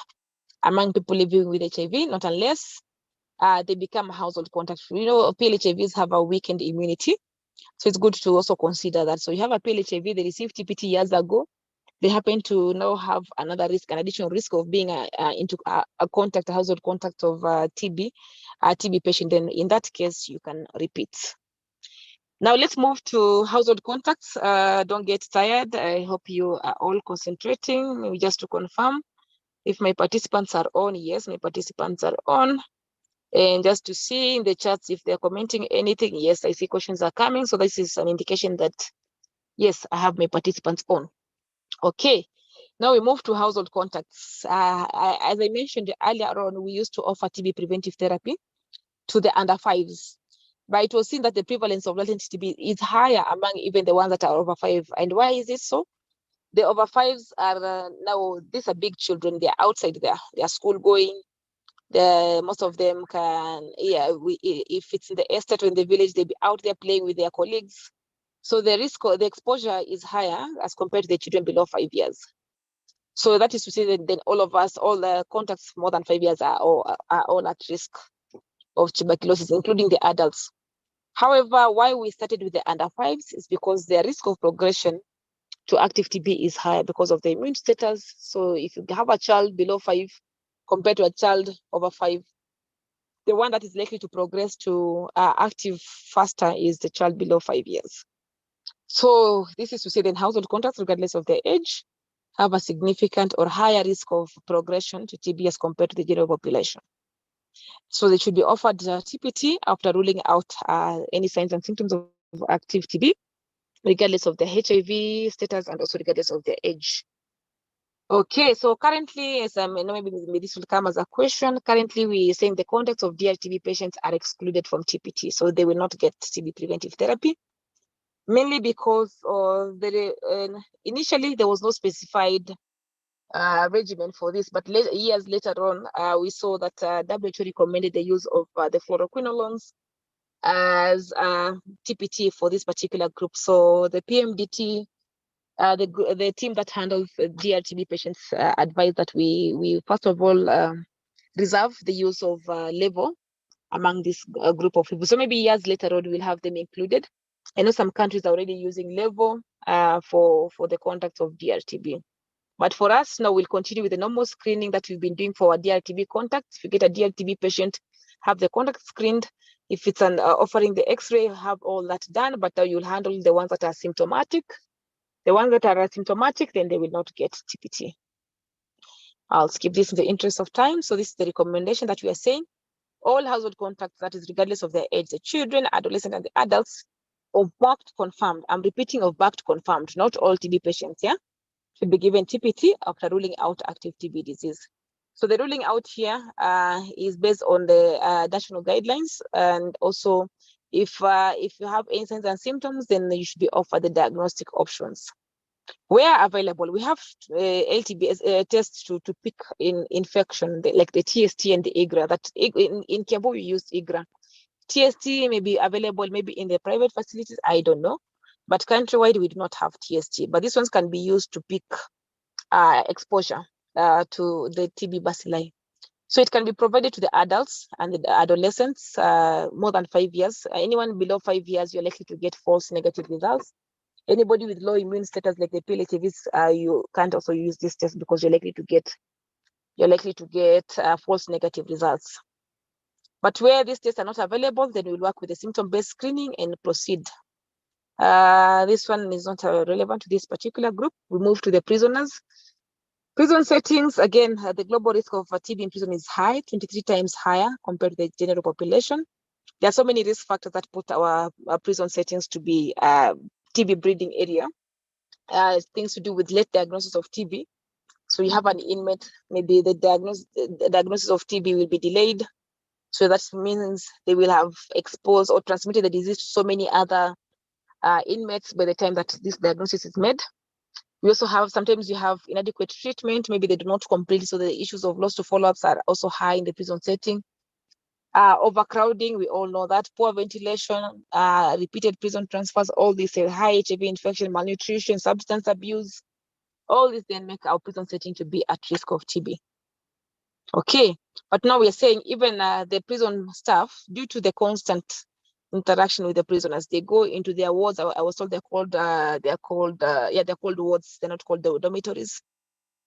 Speaker 3: among people living with HIV, not unless they become a household contact. PLHIVs have a weakened immunity, so it's good to also consider that. So you have a PLHIV, they received TPT years ago, they happen to now have another risk, an additional risk of being into a household contact of TB patient, then in that case, you can repeat. Now let's move to household contacts. Don't get tired. I hope you are all concentrating. Maybe just to confirm if my participants are on. Yes, my participants are on. And just to see in the chats if they're commenting anything. Yes, I see questions are coming. So this is an indication that, yes, I have my participants on. Okay, now we move to household contacts. As I mentioned earlier on, we used to offer TB preventive therapy to the under 5s. But it was seen that the prevalence of latent TB is higher among even the ones that are over 5. And why is it so? The over 5s are now, these are big children. They're outside there. They are school going. Most of them can, if it's in the estate or in the village, they'll be out there playing with their colleagues. So the risk, the exposure is higher as compared to the children below 5 years. So that is to say that then all of us, all the contacts more than 5 years are all at risk of tuberculosis, including the adults. However, why we started with the under 5s is because the risk of progression to active TB is higher because of the immune status. So if you have a child below 5 compared to a child over 5, the one that is likely to progress to active faster is the child below 5 years. So this is to say that household contacts, regardless of their age, have a significant or higher risk of progression to TB as compared to the general population. So they should be offered TPT after ruling out any signs and symptoms of active TB, regardless of the HIV status and also regardless of their age. Okay, so currently, as I know, maybe this will come as a question. Currently, we are saying the contacts of DRTB patients are excluded from TPT, so they will not get TB preventive therapy, mainly because initially there was no specified regimen for this, but years later on, we saw that WHO recommended the use of the fluoroquinolones as TPT for this particular group. So the PMDT, the team that handles DRTB patients advised that we first of all reserve the use of levo among this group of people. So maybe years later on we'll have them included. I know some countries are already using levo for the contacts of DRTB. But for us now, we'll continue with the normal screening that we've been doing for our DRTB contacts. If you get a DRTB patient, have the contact screened. If it's an offering the X-ray, have all that done, but you'll handle the ones that are symptomatic. The ones that are asymptomatic, then they will not get TPT. I'll skip this in the interest of time. So this is the recommendation that we are saying. All household contacts, that is regardless of their age, the children, adolescents, and the adults, of backed confirmed. I'm repeating, of backed confirmed, not all TB patients, yeah? Should be given TPT after ruling out active TB disease. So the ruling out here is based on the national guidelines, and also if you have any signs and symptoms, then you should be offered the diagnostic options. Where available, we have LTB tests to pick in infection, like the TST and the IGRA. That in Kiambu we use IGRA. TST may be available maybe in the private facilities, I don't know. But countrywide, we do not have TST. But these ones can be used to pick exposure to the TB bacilli. So it can be provided to the adults and the adolescents more than 5 years. Anyone below 5 years, you're likely to get false negative results. Anybody with low immune status, like the PLHVs, you can't also use this test because you're likely to get false negative results. But where these tests are not available, then we'll work with the symptom-based screening and proceed. This one is not relevant to this particular group. We move to the prisoners. Prison settings, again, the global risk of TB in prison is high, 23 times higher compared to the general population. There are so many risk factors that put our prison settings to be TB breeding area. Things to do with late diagnosis of TB. So you have an inmate, maybe the diagnosis of TB will be delayed. So that means they will have exposed or transmitted the disease to so many other inmates by the time that this diagnosis is made. We also have, sometimes you have inadequate treatment, maybe they do not complete, so the issues of loss to follow-ups are also high in the prison setting. Overcrowding, we all know that. Poor ventilation, repeated prison transfers, all these high HIV infection, malnutrition, substance abuse, all these then make our prison setting to be at risk of TB. Okay, but now we are saying even the prison staff, due to the constant interaction with the prisoners, they go into their wards. I was told they're called wards. They're not called the dormitories.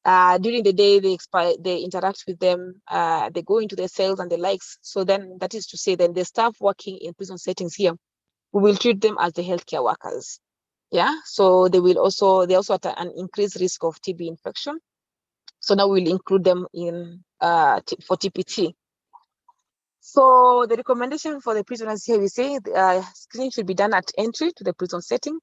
Speaker 3: During the day, they interact with them. They go into their cells and the likes. So then, that is to say, then the staff working in prison settings here, we will treat them as the healthcare workers. Yeah. So they're also at an increased risk of TB infection. So now we'll include them in for TPT. So the recommendation for the prisoners here, we say screening should be done at entry to the prison setting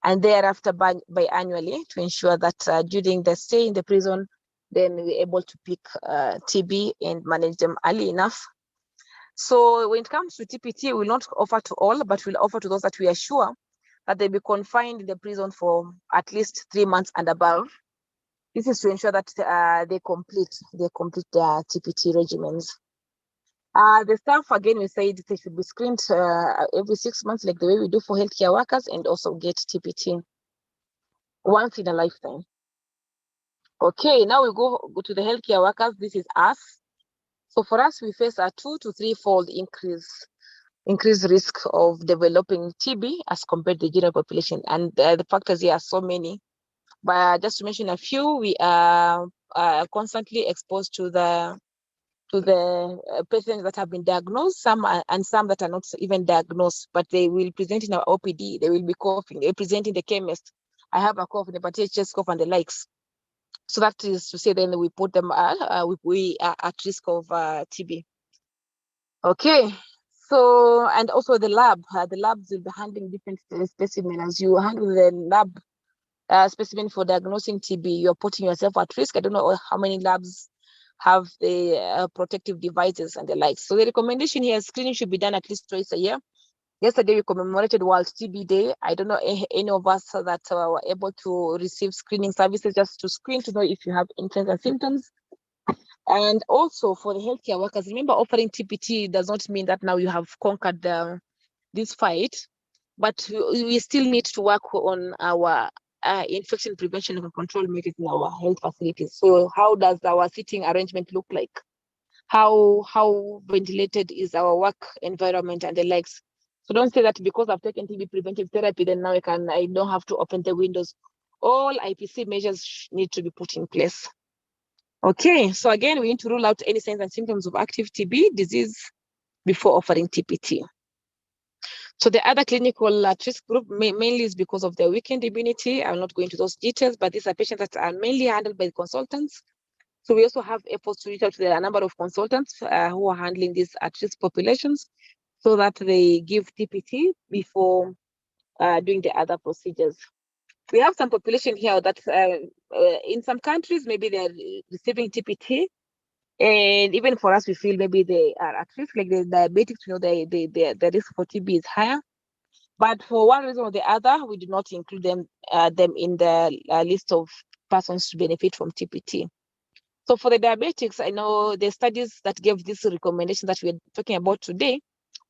Speaker 3: and thereafter biannually to ensure that during the stay in the prison, then we're able to pick TB and manage them early enough. So when it comes to TPT, we will not offer to all, but we'll offer to those that we are sure that they be confined in the prison for at least 3 months and above. This is to ensure that they complete their TPT regimens. The staff, again, we said they should be screened every 6 months, like the way we do for healthcare workers, and also get TPT once in a lifetime. Okay, now we go to the healthcare workers. This is us. So for us, we face a 2 to 3-fold increased risk of developing TB as compared to the general population. And the factors here are so many. But just to mention a few, we are constantly exposed to the patients that have been diagnosed, some and some that are not even diagnosed, but they will present in our OPD. They will be coughing. They present in the chemist. I have a cough, the hepatitis chest cough, and the likes. So that is to say, then we put them we are at risk of TB. Okay. So, and also the labs will be handling different specimens. As you handle the lab specimen for diagnosing TB, you're putting yourself at risk. I don't know how many labs have the protective devices and the likes. So the recommendation here is screening should be done at least twice a year. Yesterday, we commemorated World TB Day. I don't know any of us that were able to receive screening services just to screen to know if you have influenza and symptoms. And also for the healthcare workers, remember, offering TPT does not mean that now you have conquered this fight, but we still need to work on our infection prevention and control measures in our health facilities. So how does our seating arrangement look like? How ventilated is our work environment and the likes? So don't say that because I've taken TB preventive therapy, then now I don't have to open the windows. All IPC measures need to be put in place. Okay, so again, we need to rule out any signs and symptoms of active TB disease before offering TPT. So the other clinical at-risk group mainly is because of their weakened immunity. I'll not go into those details, but these are patients that are mainly handled by the consultants. So we also have efforts to reach out to a number of consultants who are handling these at-risk populations so that they give TPT before doing the other procedures. We have some population here that in some countries, maybe they're receiving TPT. And even for us, we feel maybe they are at risk, like the diabetics, the risk for TB is higher. But for one reason or the other, we do not include them in the list of persons to benefit from TPT. So for the diabetics, I know the studies that gave this recommendation that we're talking about today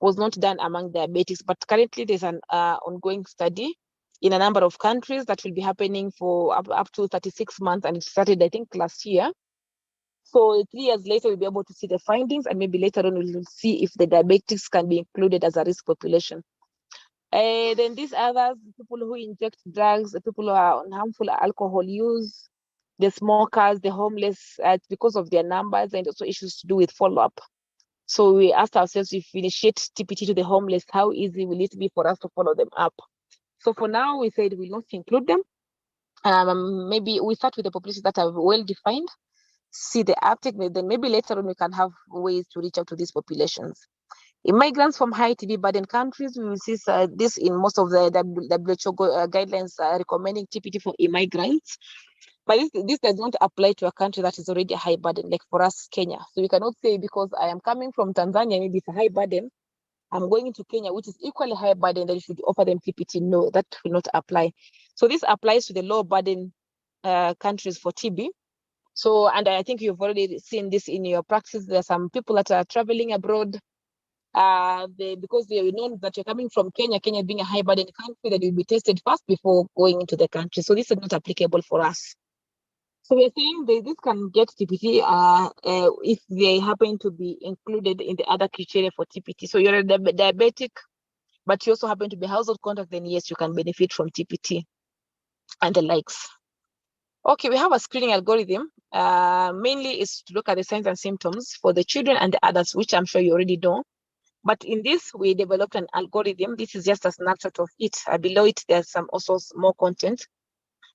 Speaker 3: was not done among diabetics, but currently there's an ongoing study in a number of countries that will be happening for up to 36 months, and it started, I think, last year. So 3 years later, we'll be able to see the findings, and maybe later on we'll see if the diabetics can be included as a risk population. Then these others, people who inject drugs, the people who are on harmful alcohol use, the smokers, the homeless, because of their numbers and also issues to do with follow-up. So we asked ourselves, if we initiate TPT to the homeless, how easy will it be for us to follow them up? So for now, we said we'll not include them. Maybe we start with the populations that are well-defined, see the uptake, then maybe later on we can have ways to reach out to these populations. Immigrants from high TB burden countries, we will see this in most of the WHO guidelines recommending TPT for immigrants. But this does not apply to a country that is already a high burden, like for us, Kenya. So we cannot say because I am coming from Tanzania, maybe it's a high burden, I'm going into Kenya, which is equally high burden, that you should offer them TPT. No, that will not apply. So this applies to the low burden countries for TB. So, and I think you've already seen this in your practice. There are some people that are traveling abroad because they know that you're coming from Kenya being a high burden country, that you'll be tested first before going into the country. So this is not applicable for us. So we're saying this can get TPT if they happen to be included in the other criteria for TPT. So you're a diabetic, but you also happen to be household contact, then yes, you can benefit from TPT and the likes. Okay, we have a screening algorithm. Mainly is to look at the signs and symptoms for the children and the adults, which I'm sure you already know. But in this, we developed an algorithm. This is just a snapshot of it. Below it, there's some also more content.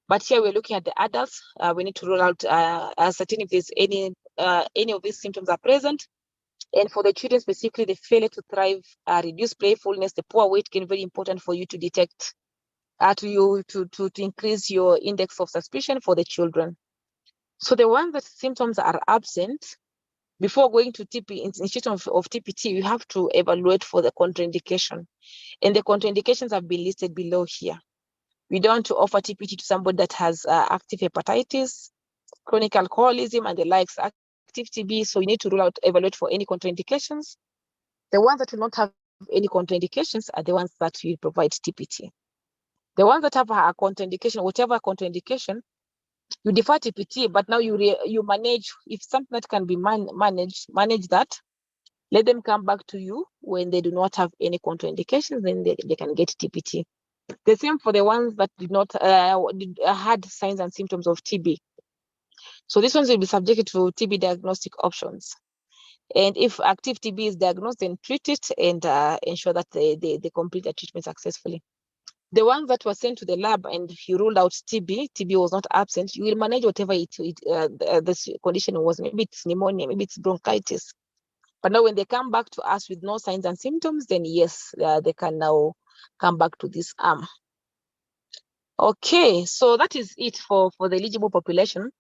Speaker 3: But here we're looking at the adults. We need to rule out ascertain if there's any of these symptoms are present. And for the children specifically, the failure to thrive, reduced playfulness, the poor weight gain, very important for you to detect, to increase your index of suspicion for the children. So the ones that symptoms are absent, before going to initiation of TPT, you have to evaluate for the contraindication. And the contraindications have been listed below here. We don't want to offer TPT to somebody that has active hepatitis, chronic alcoholism, and the likes, active TB. So you need to rule out, evaluate for any contraindications. The ones that will not have any contraindications are the ones that you provide TPT. The ones that have a contraindication, whatever contraindication, you defer TPT, but now you manage, if something that can be manage that. Let them come back to you when they do not have any contraindications, then they can get TPT. The same for the ones that did not had signs and symptoms of TB. So these ones will be subjected to TB diagnostic options. And if active TB is diagnosed, then treat it and ensure that they complete the treatment successfully. The ones that were sent to the lab and you ruled out TB was not absent, you will manage whatever this condition was. Maybe it's pneumonia, maybe it's bronchitis. But now when they come back to us with no signs and symptoms, then yes, they can now come back to this arm. Okay, so that is it for the eligible population.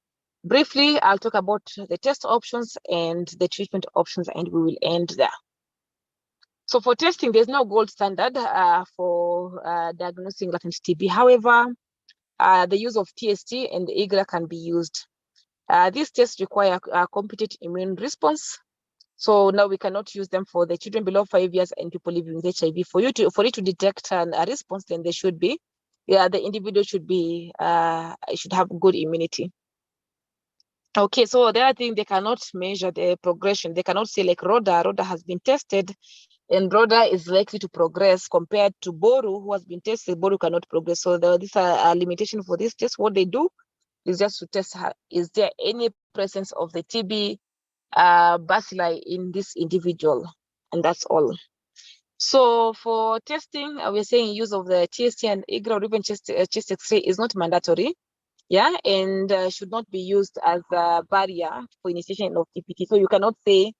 Speaker 3: Briefly, I'll talk about the test options and the treatment options, and we will end there. So for testing, there's no gold standard for diagnosing latent TB. However, the use of TST and IGRA can be used. These tests require a competent immune response. So now we cannot use them for the children below 5 years and people living with HIV. For it to detect a response, then they should be, the individual should be, should have good immunity. Okay, so the other thing, they cannot measure the progression. They cannot say like Rhoda has been tested and Rhoda is likely to progress compared to Boru, who has been tested. Boru cannot progress. So these are a limitation for this test. What they do is just to test is there any presence of the TB bacilli in this individual, and that's all. So for testing, we're saying use of the TST and IGRA or even chest X-ray is not mandatory. Yeah, and should not be used as a barrier for initiation of TPT. So you cannot say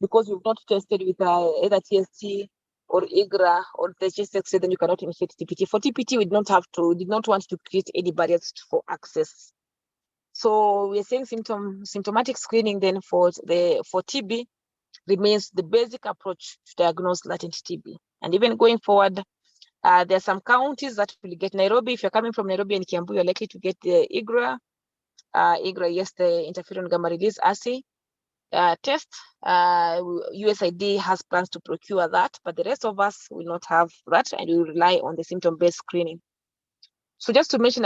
Speaker 3: because you've not tested with either TST or IGRA or the chest X-ray, then you cannot initiate TPT. For TPT, we did not want to create any barriers for access. So we're saying symptomatic screening then for TB remains the basic approach to diagnose latent TB. And even going forward, there are some counties that will get Nairobi. If you're coming from Nairobi and Kiambu, you're likely to get the IGRA. IGRA, yes, the interferon gamma release assay test. USAID has plans to procure that, but the rest of us will not have that, and we will rely on the symptom-based screening. So just to mention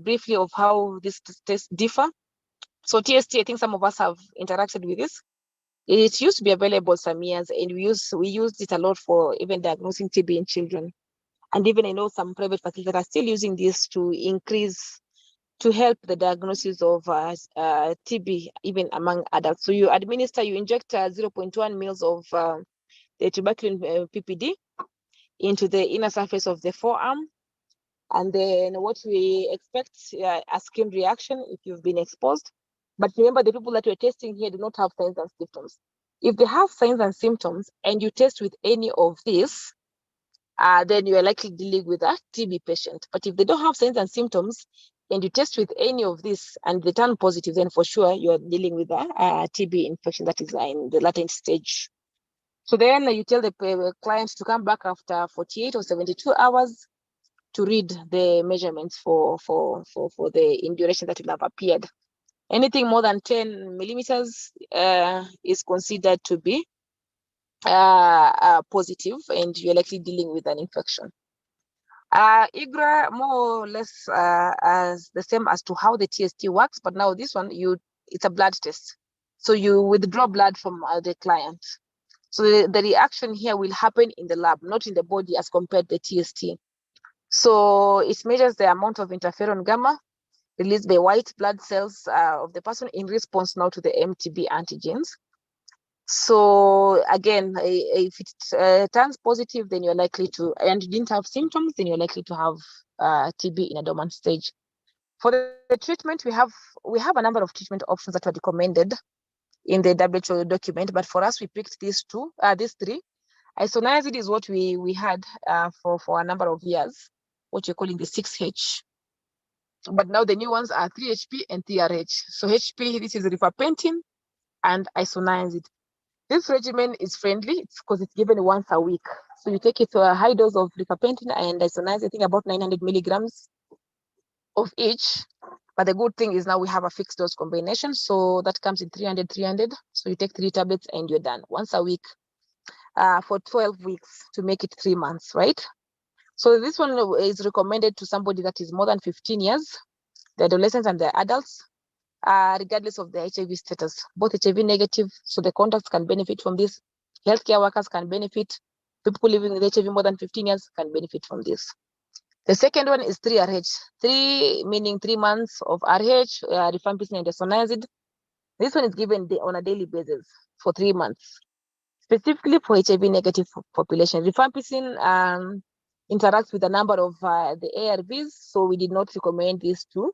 Speaker 3: briefly of how these tests differ. So TST, I think some of us have interacted with this. It used to be available some years, and we used it a lot for even diagnosing TB in children. And even I know some private facilities are still using this to help the diagnosis of TB even among adults. So you inject 0.1 mils of the tuberculin PPD into the inner surface of the forearm. And then what we expect a skin reaction if you've been exposed. But remember, the people that we're testing here do not have signs and symptoms. If they have signs and symptoms and you test with any of this, then you are likely dealing with a TB patient. But if they don't have signs and symptoms and you test with any of this and they turn positive, then for sure you're dealing with a TB infection that is in the latent stage. So then you tell the client to come back after 48 or 72 hours to read the measurements for the duration that will have appeared. Anything more than 10 millimeters is considered to be positive, and you're likely dealing with an infection. IGRA more or less as the same as to how the TST works, but now this one it's a blood test. So you withdraw blood from the client. So the reaction here will happen in the lab, not in the body as compared to the TST. So it measures the amount of interferon gamma released by white blood cells of the person in response now to the MTB antigens. So again, if it turns positive, then you're likely to, and you didn't have symptoms, then you're likely to have TB in a dormant stage. For the treatment, we have a number of treatment options that were recommended in the WHO document, but for us, we picked these three. Isoniazid is what we had for a number of years, what you're calling the 6H. But now the new ones are 3HP and 3RH. So HP, this is rifampicin, and isoniazid. This regimen is friendly. It's because it's given once a week. So you take it to a high dose of rifampicin and isoniazid, I think about 900 milligrams of each. But the good thing is now we have a fixed dose combination. So that comes in 300, 300. So you take 3 tablets and you're done once a week for 12 weeks to make it 3 months, right? So this one is recommended to somebody that is more than 15 years, the adolescents and the adults, regardless of the HIV status, both HIV negative, so the contacts can benefit from this. Healthcare workers can benefit. People living with HIV more than 15 years can benefit from this. The second one is 3RH. 3 meaning 3 months of RH, rifampicin and isoniazid. This one is given on a daily basis for 3 months, specifically for HIV negative population. Rifampicin interacts with a number of the ARVs, so we did not recommend this to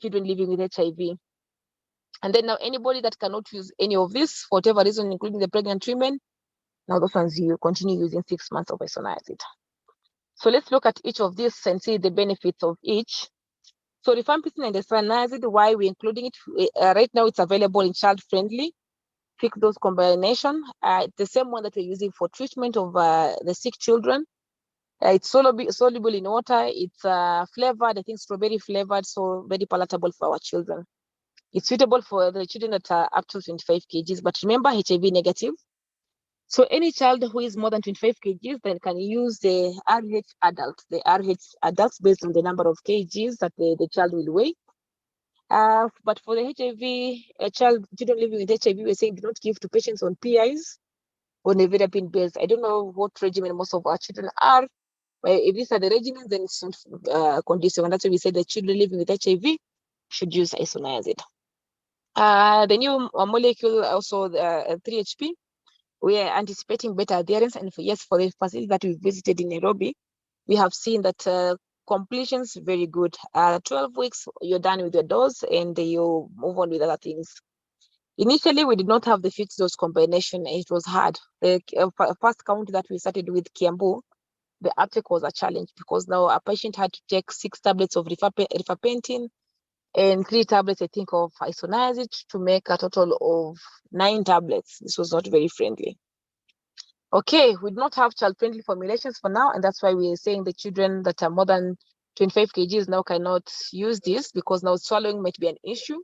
Speaker 3: children living with HIV. And then now anybody that cannot use any of this for whatever reason, including the pregnant women, now those ones you continue using 6 months of isoniazid. So let's look at each of these and see the benefits of each. So rifampicin and isoniazid, why we're including it? Right now it's available in child-friendly fixed dose combination. It's the same one that we're using for treatment of the sick children. It's soluble in water. It's flavored, I think strawberry flavored, so very palatable for our children. It's suitable for the children that are up to 25 kgs, but remember HIV negative. So any child who is more than 25 kgs then can use the RH adults based on the number of kgs that the child will weigh. But for the HIV, children living with HIV, we're saying do not give to patients on PIs or nevirapine based. I don't know what regimen most of our children are. If these are the regimens, then it's not conducive. And that's why we say the children living with HIV should use isoniazid. The new molecule, also the 3HP, we are anticipating better adherence. And for the facility that we visited in Nairobi, we have seen that completion is very good. 12 weeks, you're done with your dose and you move on with other things. Initially, we did not have the fixed dose combination. It was hard. The first count that we started with Kiambu, the uptake was a challenge because now a patient had to take 6 tablets of rifampicin and 3 tablets, I think, of isoniazid to make a total of 9 tablets. This was not very friendly. Okay, we do not have child-friendly formulations for now, and that's why we are saying the children that are more than 25 kgs now cannot use this because now swallowing might be an issue.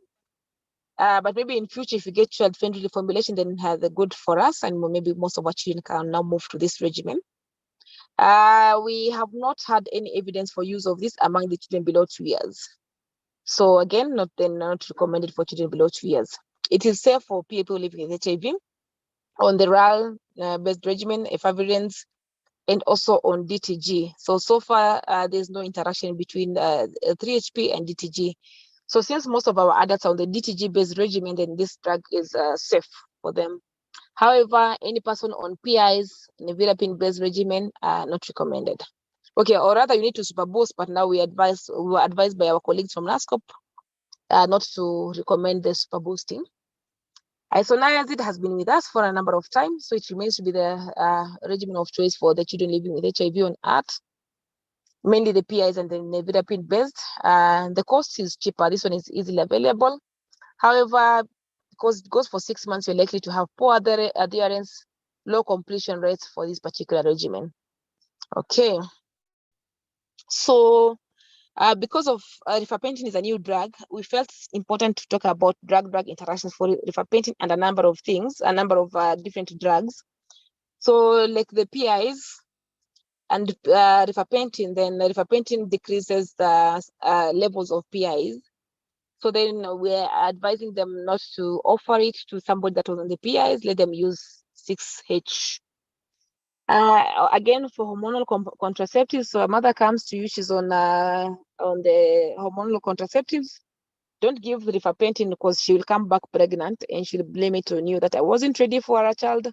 Speaker 3: But maybe in future, if we get child-friendly formulation, then the good for us, and maybe most of our children can now move to this regimen. We have not had any evidence for use of this among the children below 2 years. So again, not recommended for children below 2 years. It is safe for people living with HIV on the RAL-based regimen, efavirenz, and also on DTG. So far, there's no interaction between 3HP and DTG. So since most of our adults are on the DTG-based regimen, then this drug is safe for them. However, any person on PIs, nevirapine-based regimen, not recommended. Okay, or rather you need to super boost, but now we were advised by our colleagues from NASCOP not to recommend the super boosting. Isoniazid has been with us for a number of times, so it remains to be the regimen of choice for the children living with HIV on Earth, mainly the PIs and the nevirapine based. The cost is cheaper. This one is easily available. However, because it goes for 6 months, you're likely to have poor adherence, low completion rates for this particular regimen. Okay. So because of rifampicin is a new drug, we felt it's important to talk about drug-drug interactions for rifampicin and a number of things, a number of different drugs. So like the PIs and rifampicin, then rifampicin decreases the levels of PIs. So then we're advising them not to offer it to somebody that was on the PIs, let them use 6H. Again, for hormonal contraceptives, so a mother comes to you, she's on the hormonal contraceptives. Don't give rifampicin because she will come back pregnant and she'll blame it on you that I wasn't ready for a child,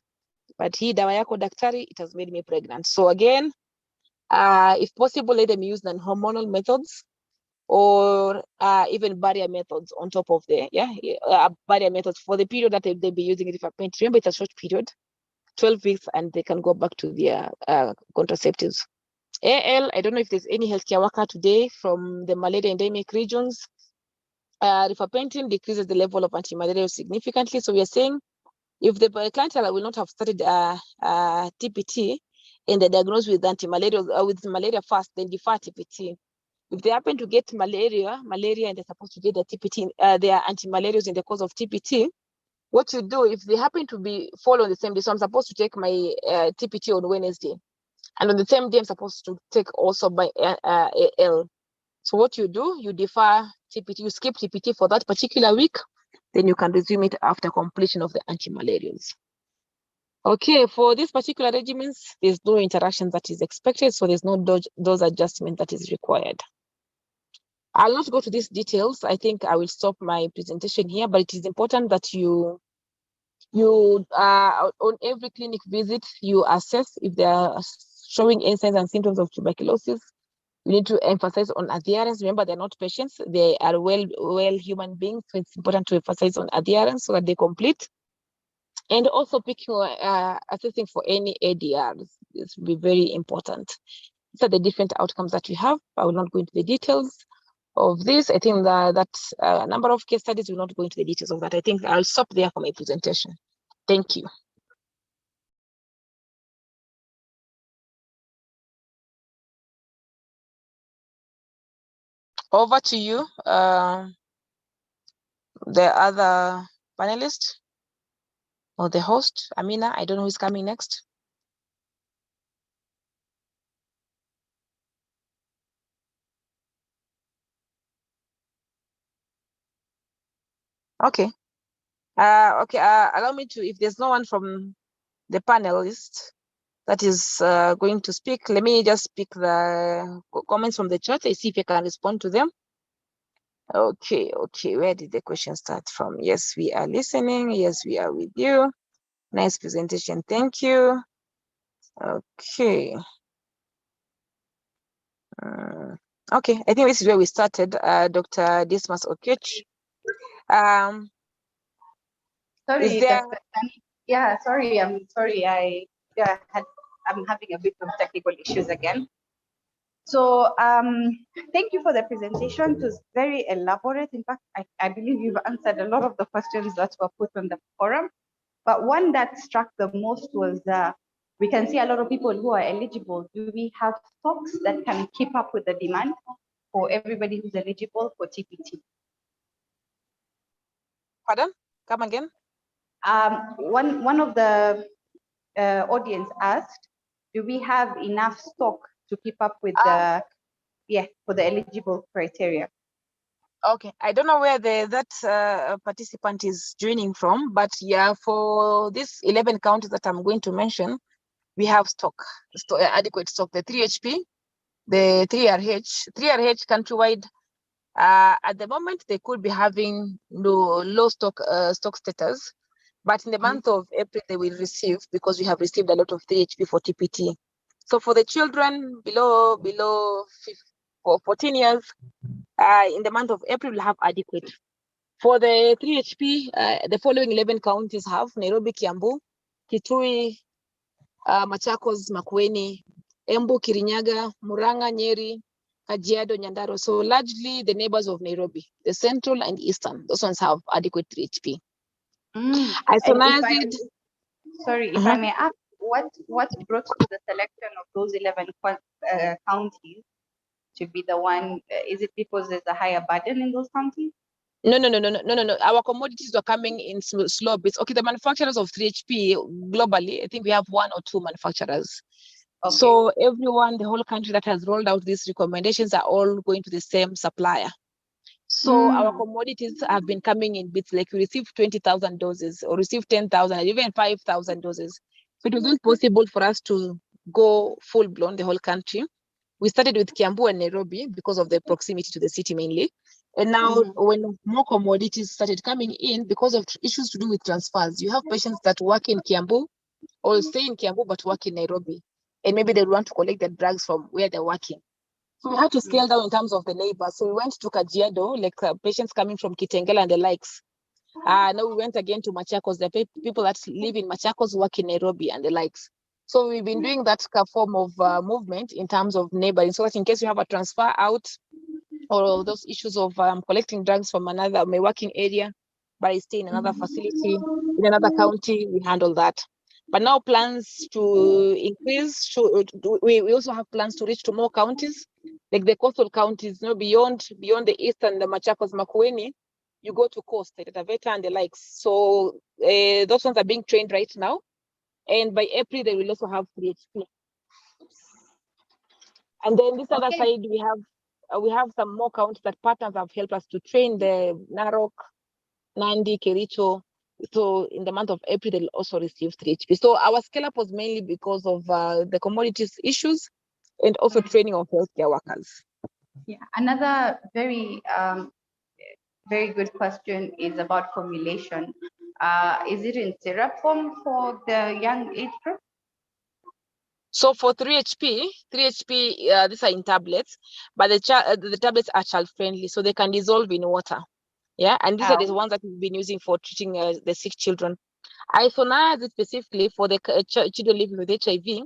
Speaker 3: but hii dawa yako daktari, it has made me pregnant. So again, if possible, let them use non-hormonal methods or even barrier methods on top of the barrier methods for the period that they'll be using rifampicin. Remember, it's a short period. 12 weeks and they can go back to their contraceptives. AL, I don't know if there's any healthcare worker today from the malaria endemic regions. rifampicin decreases the level of antimalarial significantly. So we are saying if the clientele will not have started TPT and they're diagnosed with antimalarial with malaria first, then defer TPT. If they happen to get malaria, and they're supposed to get the TPT, their antimalarials in the course of TPT, what you do if they happen to fall on the same day, so I'm supposed to take my TPT on Wednesday, and on the same day I'm supposed to take also my AL. So what you do, you defer TPT, you skip TPT for that particular week, then you can resume it after completion of the antimalarials. Okay, for this particular regimens, there's no interaction that is expected, so there's no dose adjustment that is required. I'll not go to these details. I think I will stop my presentation here, but it is important that you on every clinic visit, you assess if they are showing any signs and symptoms of tuberculosis. You need to emphasize on adherence. Remember, they're not patients. They are well human beings. So it's important to emphasize on adherence so that they complete. And also assessing for any ADRs. This will be very important. These are the different outcomes that we have. I will not go into the details of this. I think that number of case studies will not go into the details of that. I think I'll stop there for my presentation. Thank you. Over to you, the other panelist or the host, Amina. I don't know who's coming next. Okay. Allow me to, if there's no one from the panelists that is going to speak, let me just pick the comments from the chat. I see if I can respond to them. Okay, where did the question start from? Yes, we are listening. Yes, we are with you. Nice presentation, thank you. Okay. Okay, I think this is where we started, Dr. Dismas Okech.
Speaker 4: Sorry, Dr. Yeah, sorry, I'm sorry. I'm having a bit of technical issues again. So thank you for the presentation. It was very elaborate. In fact, I believe you've answered a lot of the questions that were put on the forum. But one that struck the most was we can see a lot of people who are eligible. Do we have stocks that can keep up with the demand for everybody who's eligible for TPT?
Speaker 3: Pardon? Come again?
Speaker 4: One of the audience asked, do we have enough stock to keep up with the, for the eligible criteria?
Speaker 3: Okay, I don't know where that participant is joining from, but yeah, for this 11 counties that I'm going to mention, we have adequate stock. The 3HP, the 3RH countrywide, at the moment they could be having low stock status, but in the month of April they will receive, because we have received a lot of 3HP for TPT. So for the children below 14 years, in the month of April, we'll have adequate. For the 3HP, the following 11 counties have Nairobi, Kiambu, Kitui, Machakos, Makueni, Embu, Kirinyaga, Murang'a, Nyeri, Kajiado, Nyandarua. So largely the neighbors of Nairobi, the central and eastern, those ones have adequate 3HP. Isoniazid.
Speaker 4: Sorry, if I may ask, what brought to the selection of those 11 counties to be the one? Is it because there's a higher burden in those counties?
Speaker 3: No. Our commodities were coming in slow bits. Okay, the manufacturers of 3HP globally, I think we have 1 or 2 manufacturers. Okay. So everyone, the whole country that has rolled out these recommendations are all going to the same supplier. So our commodities have been coming in bits, like we received 20,000 doses or received 10,000, even 5,000 doses. So it wasn't possible for us to go full blown the whole country. We started with Kiambu and Nairobi because of the proximity to the city mainly. And now when more commodities started coming in because of issues to do with transfers, you have patients that work in Kiambu or stay in Kiambu but work in Nairobi. And maybe they want to collect the drugs from where they're working. So we had to scale down in terms of the neighbors. So we went to Kajiado, like patients coming from Kitengela and the likes. Now we went again to Machakos, the people that live in Machakos work in Nairobi and the likes. So we've been doing that form of movement in terms of neighboring, so that in case you have a transfer out or those issues of collecting drugs from my working area, but I stay in another facility in another county, we handle that. But now plans to increase, we also have plans to reach to more counties, like the coastal counties, beyond the east and the Machakos, Makueni, you go to coast, like Taveta and the likes. So those ones are being trained right now. And by April, they will also have 3HP. And then this other side, we have some more counties that partners have helped us to train, the Narok, Nandi, Kericho. So in the month of April, they'll also receive 3HP. So our scale up was mainly because of the commodities issues and also training of healthcare workers.
Speaker 4: Yeah, another very good question is about formulation. Is it in syrup form for the young age group?
Speaker 3: So for 3HP, these are in tablets, but the tablets are child friendly, so they can dissolve in water. Yeah, and these are the ones that we've been using for treating the sick children. Isoniazid specifically for the children living with HIV,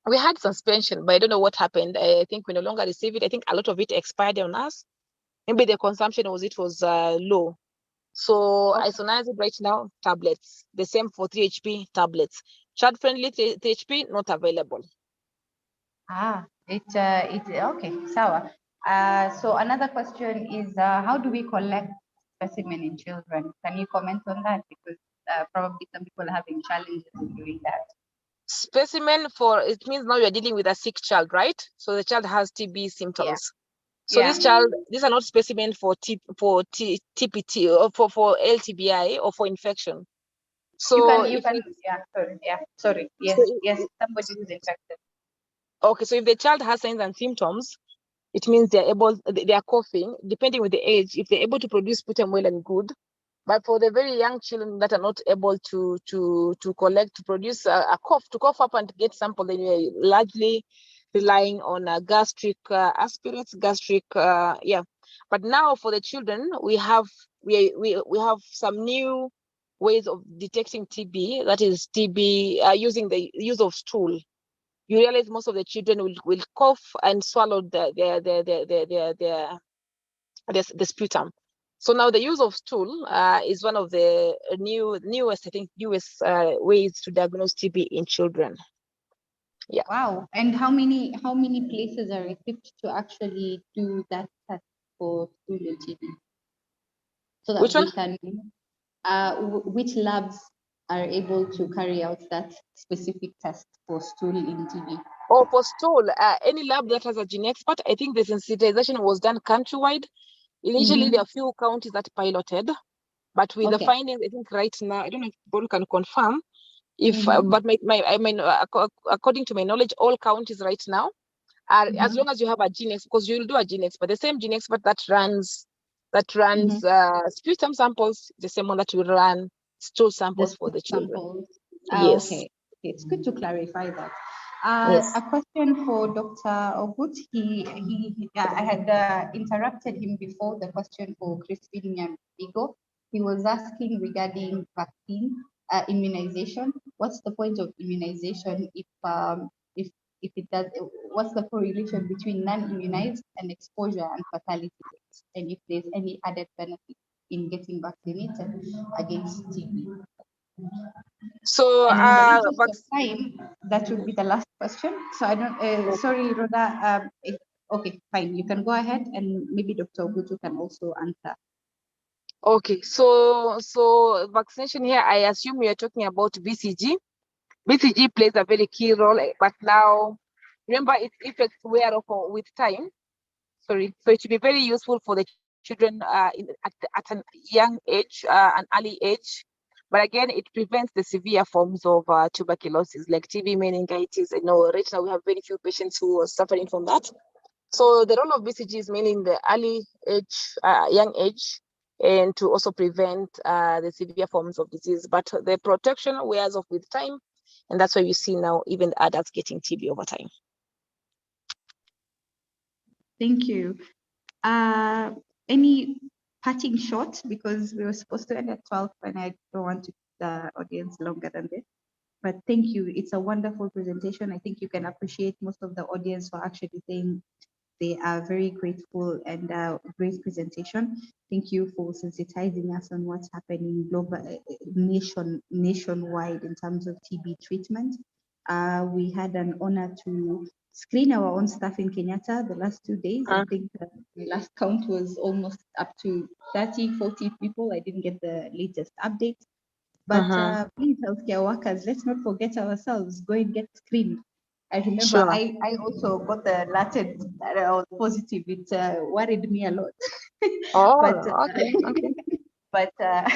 Speaker 3: we had suspension, but I don't know what happened. I think we no longer receive it. I think a lot of it expired on us. Maybe the consumption was low. So isoniazid right now, tablets. The same for 3HP tablets. Child-friendly 3HP not available.
Speaker 4: It's okay, sawa. So another question is, how do we collect specimen in children? Can you comment on that? Because probably some people are having challenges in doing that.
Speaker 3: Specimen it means now you're dealing with a sick child, right? So the child has TB symptoms. So these are not specimen for TPT or for LTBI or for infection. So
Speaker 4: sorry. Yes, somebody who's infected.
Speaker 3: Okay, so if the child has signs and symptoms, it means they are coughing, depending with the age, if they're able to produce sputum well and good. But for the very young children that are not able to produce to cough up and get sample, then you're largely relying on gastric aspirates, But now for the children, we have some new ways of detecting TB. That is TB using the use of stool. You realize most of the children will cough and swallow the sputum. So now the use of stool is one of the newest ways to diagnose TB in children. Yeah.
Speaker 4: Wow. And how many places are equipped to actually do that test for stool and TB? So that we can, which labs are able to carry out that specific test for stool in TB?
Speaker 3: Or for stool, any lab that has a gene expert. I think the sensitization was done countrywide. Initially, there are few counties that piloted, but with the findings, I think right now, I don't know if Paul can confirm. But according to my knowledge, all counties right now are, as long as you have a gene expert, because you'll do a gene expert, the same gene expert that runs sputum samples, the same one that will run stool samples for the children. Yes.
Speaker 4: Okay, it's good to clarify that.
Speaker 3: Yes.
Speaker 4: A question for Dr. Ogut. I had interrupted him before the question for Christine Nyambigo. He was asking regarding vaccine immunization. What's the point of immunization if it does? What's the correlation between non-immunized and exposure and fatality rates? And if there's any added benefit in getting vaccinated against TB?
Speaker 3: So
Speaker 4: time, that would be the last question. So I don't, sorry, Rhoda. Okay, fine. You can go ahead, and maybe Dr. Ogutu can also answer.
Speaker 3: Okay, so vaccination here, I assume we are talking about BCG. BCG plays a very key role, but now remember its effects wear off with time. Sorry, so it should be very useful for the children at an young age, an early age. But again, it prevents the severe forms of tuberculosis like TB, meningitis. I know right now we have very few patients who are suffering from that. So the role of BCG is mainly in the early age, young age, and to also prevent the severe forms of disease. But the protection wears off with time, and that's why you see now even adults getting TB over time.
Speaker 4: Thank you. Any parting shot, because we were supposed to end at 12 and I don't want to keep the audience longer than this. But thank you. It's a wonderful presentation. I think you can appreciate most of the audience for actually saying they are very grateful and great presentation. Thank you for sensitizing us on what's happening nationwide in terms of TB treatment. We had an honor to screen our own staff in Kenyatta the last 2 days. I think the last count was almost up to 30, 40 people. I didn't get the latest update. But please, healthcare workers, let's not forget ourselves. Go and get screened. I remember
Speaker 3: Sure.
Speaker 4: I also got the latent positive. It worried me a lot.
Speaker 3: Oh,
Speaker 4: But,
Speaker 3: okay.
Speaker 4: but
Speaker 3: Yeah.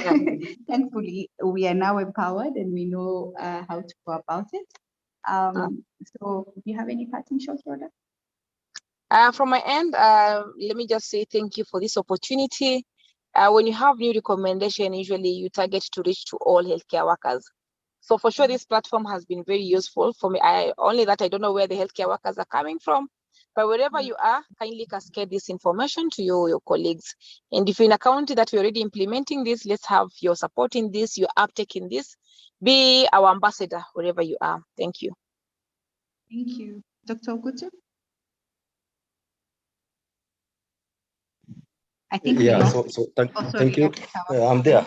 Speaker 4: thankfully, we are now empowered and we know how to go about it. So do you have any parting shots, Rhoda?
Speaker 3: From my end, let me just say thank you for this opportunity. When you have new recommendation, usually you target to reach to all healthcare workers. So for sure, this platform has been very useful for me. I don't know where the healthcare workers are coming from, but wherever you are, kindly cascade this information to your colleagues. And if you're in a county that we're already implementing this, let's have your support in this, your uptake in this. Be our ambassador wherever you are. Thank you.
Speaker 4: Thank you. Dr. Ogutu? I think we lost.
Speaker 2: Thank you. I'm there.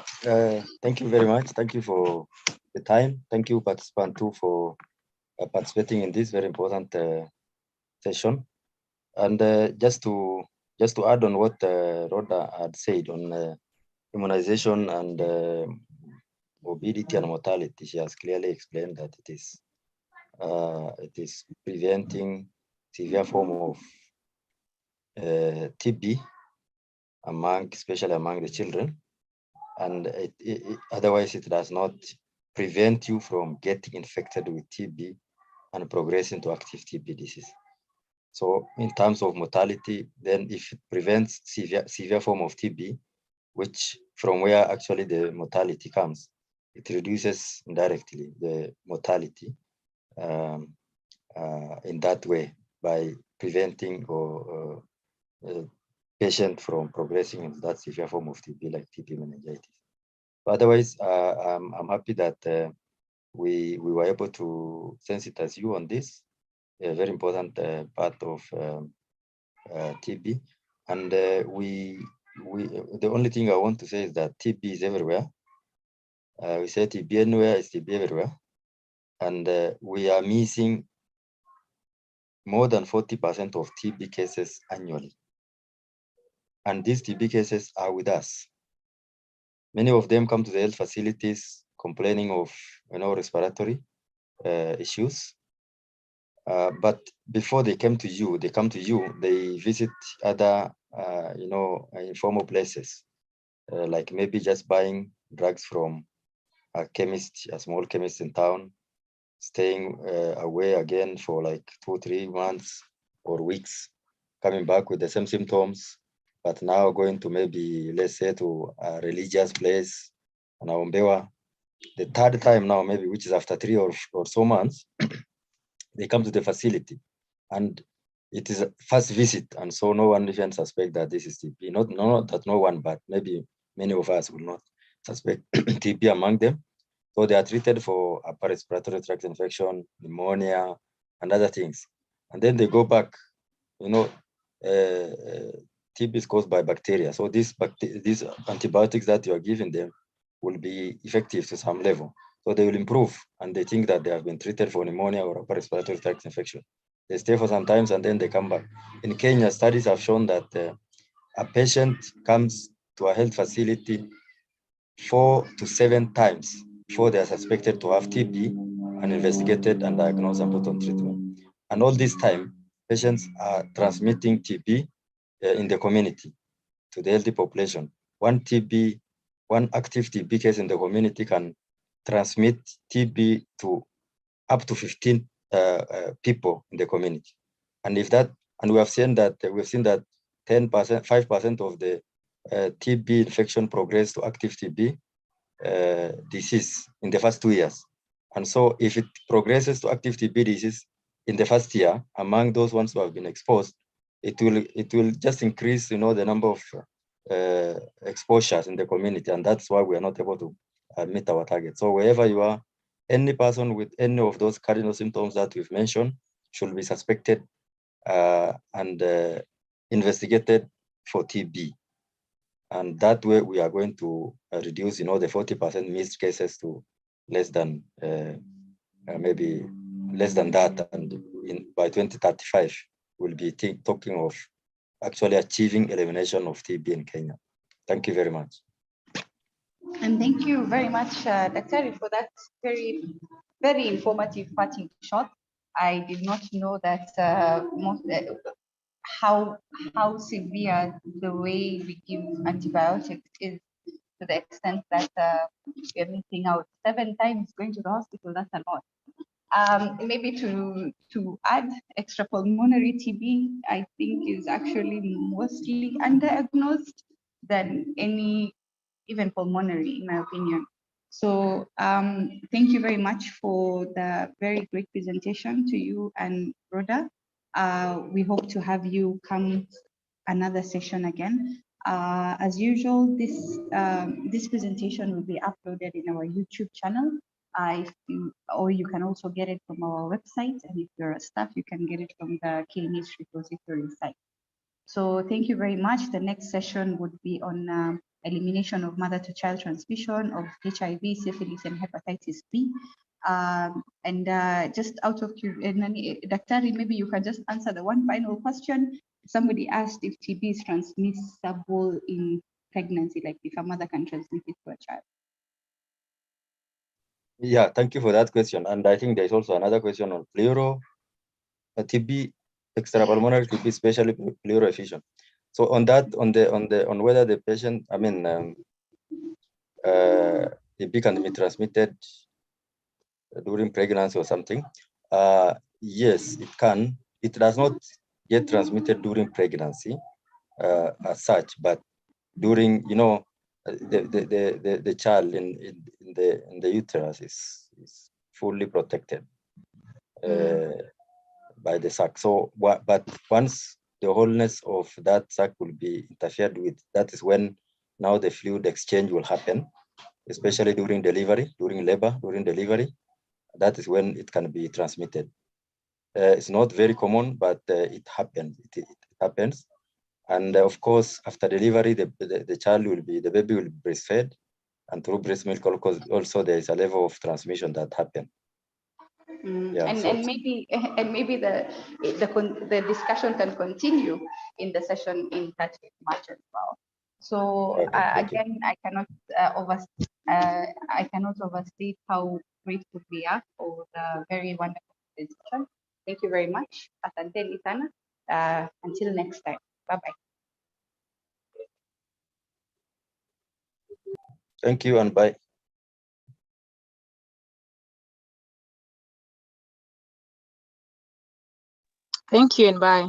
Speaker 2: Thank you very much. Thank you for the time. Thank you, participant too, for participating in this very important session. And just to add on what Rhoda had said on immunization and morbidity and mortality, she has clearly explained that it is preventing severe form of TB especially among the children, and otherwise it does not prevent you from getting infected with TB and progressing to active TB disease. So in terms of mortality, then if it prevents severe form of TB, which from where actually the mortality comes, it reduces indirectly the mortality in that way by preventing or patient from progressing into that severe form of TB, like TB meningitis. But otherwise, I'm happy that we were able to sensitize you on this, a very important part of TB. And the only thing I want to say is that TB is everywhere. We say TB anywhere is TB everywhere. And we are missing more than 40% of TB cases annually. And these TB cases are with us. Many of them come to the health facilities complaining of respiratory issues. But before they come to you, they visit other informal places, like maybe just buying drugs from a chemist, a small chemist in town, staying away again for like 2-3 months or weeks, coming back with the same symptoms, but now going to maybe, let's say, to a religious place, Anaombewa, the third time now, maybe, which is after 3 or so months, they come to the facility, and it is a first visit, and so no one even suspect that this is TB. Not that no one, but maybe many of us will not suspect TB among them. So they are treated for upper respiratory tract infection, pneumonia, and other things. And then they go back, TB is caused by bacteria. So these antibiotics that you are giving them will be effective to some level. So they will improve, and they think that they have been treated for pneumonia or upper respiratory tract infection. They stay for some time and then they come back. In Kenya, studies have shown that a patient comes to a health facility 4 to 7 times before they are suspected to have TB and investigated and diagnosed and put on treatment. And all this time, patients are transmitting TB in the community to the healthy population. One active TB case in the community can transmit TB to up to 15 people in the community. And we have seen that 10%, 5% of the TB infection progress to active TB disease in the first 2 years. And so if it progresses to active TB disease in the first year, among those ones who have been exposed, it will just increase, the number of exposures in the community, and that's why we are not able to meet our target. So wherever you are, any person with any of those cardinal symptoms that we've mentioned should be suspected and investigated for TB. And that way we are going to reduce, the 40% missed cases to less than maybe less than that. And by 2035, we'll be talking of actually achieving elimination of TB in Kenya. Thank you very much.
Speaker 4: And thank you very much, Dr. for that very, very informative parting shot. I did not know that how severe the way we give antibiotics is, to the extent that we are missing out 7 times going to the hospital. That's a lot. Maybe to add, extrapulmonary TB, I think, is actually mostly underdiagnosed than any even pulmonary, in my opinion. So thank you very much for the very great presentation to you and Rhoda. We hope to have you come another session again. As usual, this presentation will be uploaded in our YouTube channel. Or you can also get it from our website, and if you're a staff, you can get it from the KNH repository site. So thank you very much. The next session would be on elimination of mother-to-child transmission of HIV, syphilis, and hepatitis B. Just out of curiosity, Dr. maybe you can just answer the one final question. Somebody asked if TB is transmissible in pregnancy, like if a mother can transmit it to a child.
Speaker 2: Yeah, thank you for that question. And I think there's also another question on pleuro TB, extrapulmonary TB, especially pleuro effusion. So on that, on whether the patient, TB can be transmitted during pregnancy or something. Yes, it can. It does not get transmitted during pregnancy as such, but during, the child in the uterus is fully protected by the sac. So, but once the wholeness of that sac will be interfered with, that is when now the fluid exchange will happen, especially during delivery, during labor, during delivery. That is when it can be transmitted. It's not very common, but it happens. It happens. And of course, after delivery, the baby will be breastfed, and through breast milk, also there is a level of transmission that happens. Yeah,
Speaker 4: and maybe the discussion can continue in the session in 30th March as well. So
Speaker 2: okay,
Speaker 4: again, I cannot overstate how grateful we are for the very wonderful discussion. Thank you very much. Asante sana. Until next time. Bye-bye.
Speaker 2: Thank you and bye.
Speaker 3: Thank you and bye.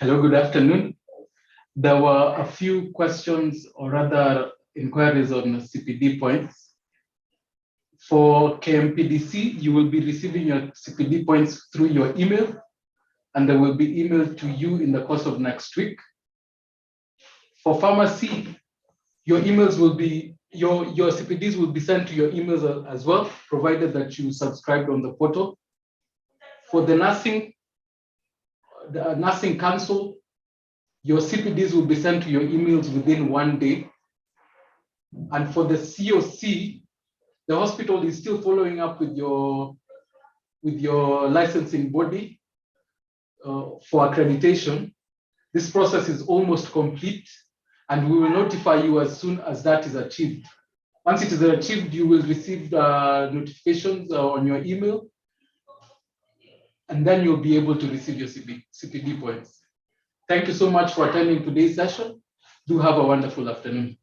Speaker 1: Hello, good afternoon. There were a few questions or rather inquiries on CPD points. For KMPDC, you will be receiving your CPD points through your email, and they will be emailed to you in the course of next week. For pharmacy, your emails will be, your CPDs will be sent to your emails as well, provided that you subscribed on the portal. For the nursing council, your CPDs will be sent to your emails within 1 day. And for the COC, the hospital is still following up with your licensing body for accreditation. This process is almost complete, and we will notify you as soon as that is achieved. Once it is achieved, you will receive notifications on your email. and then you'll be able to receive your CPD points. Thank you so much for attending today's session. Do have a wonderful afternoon.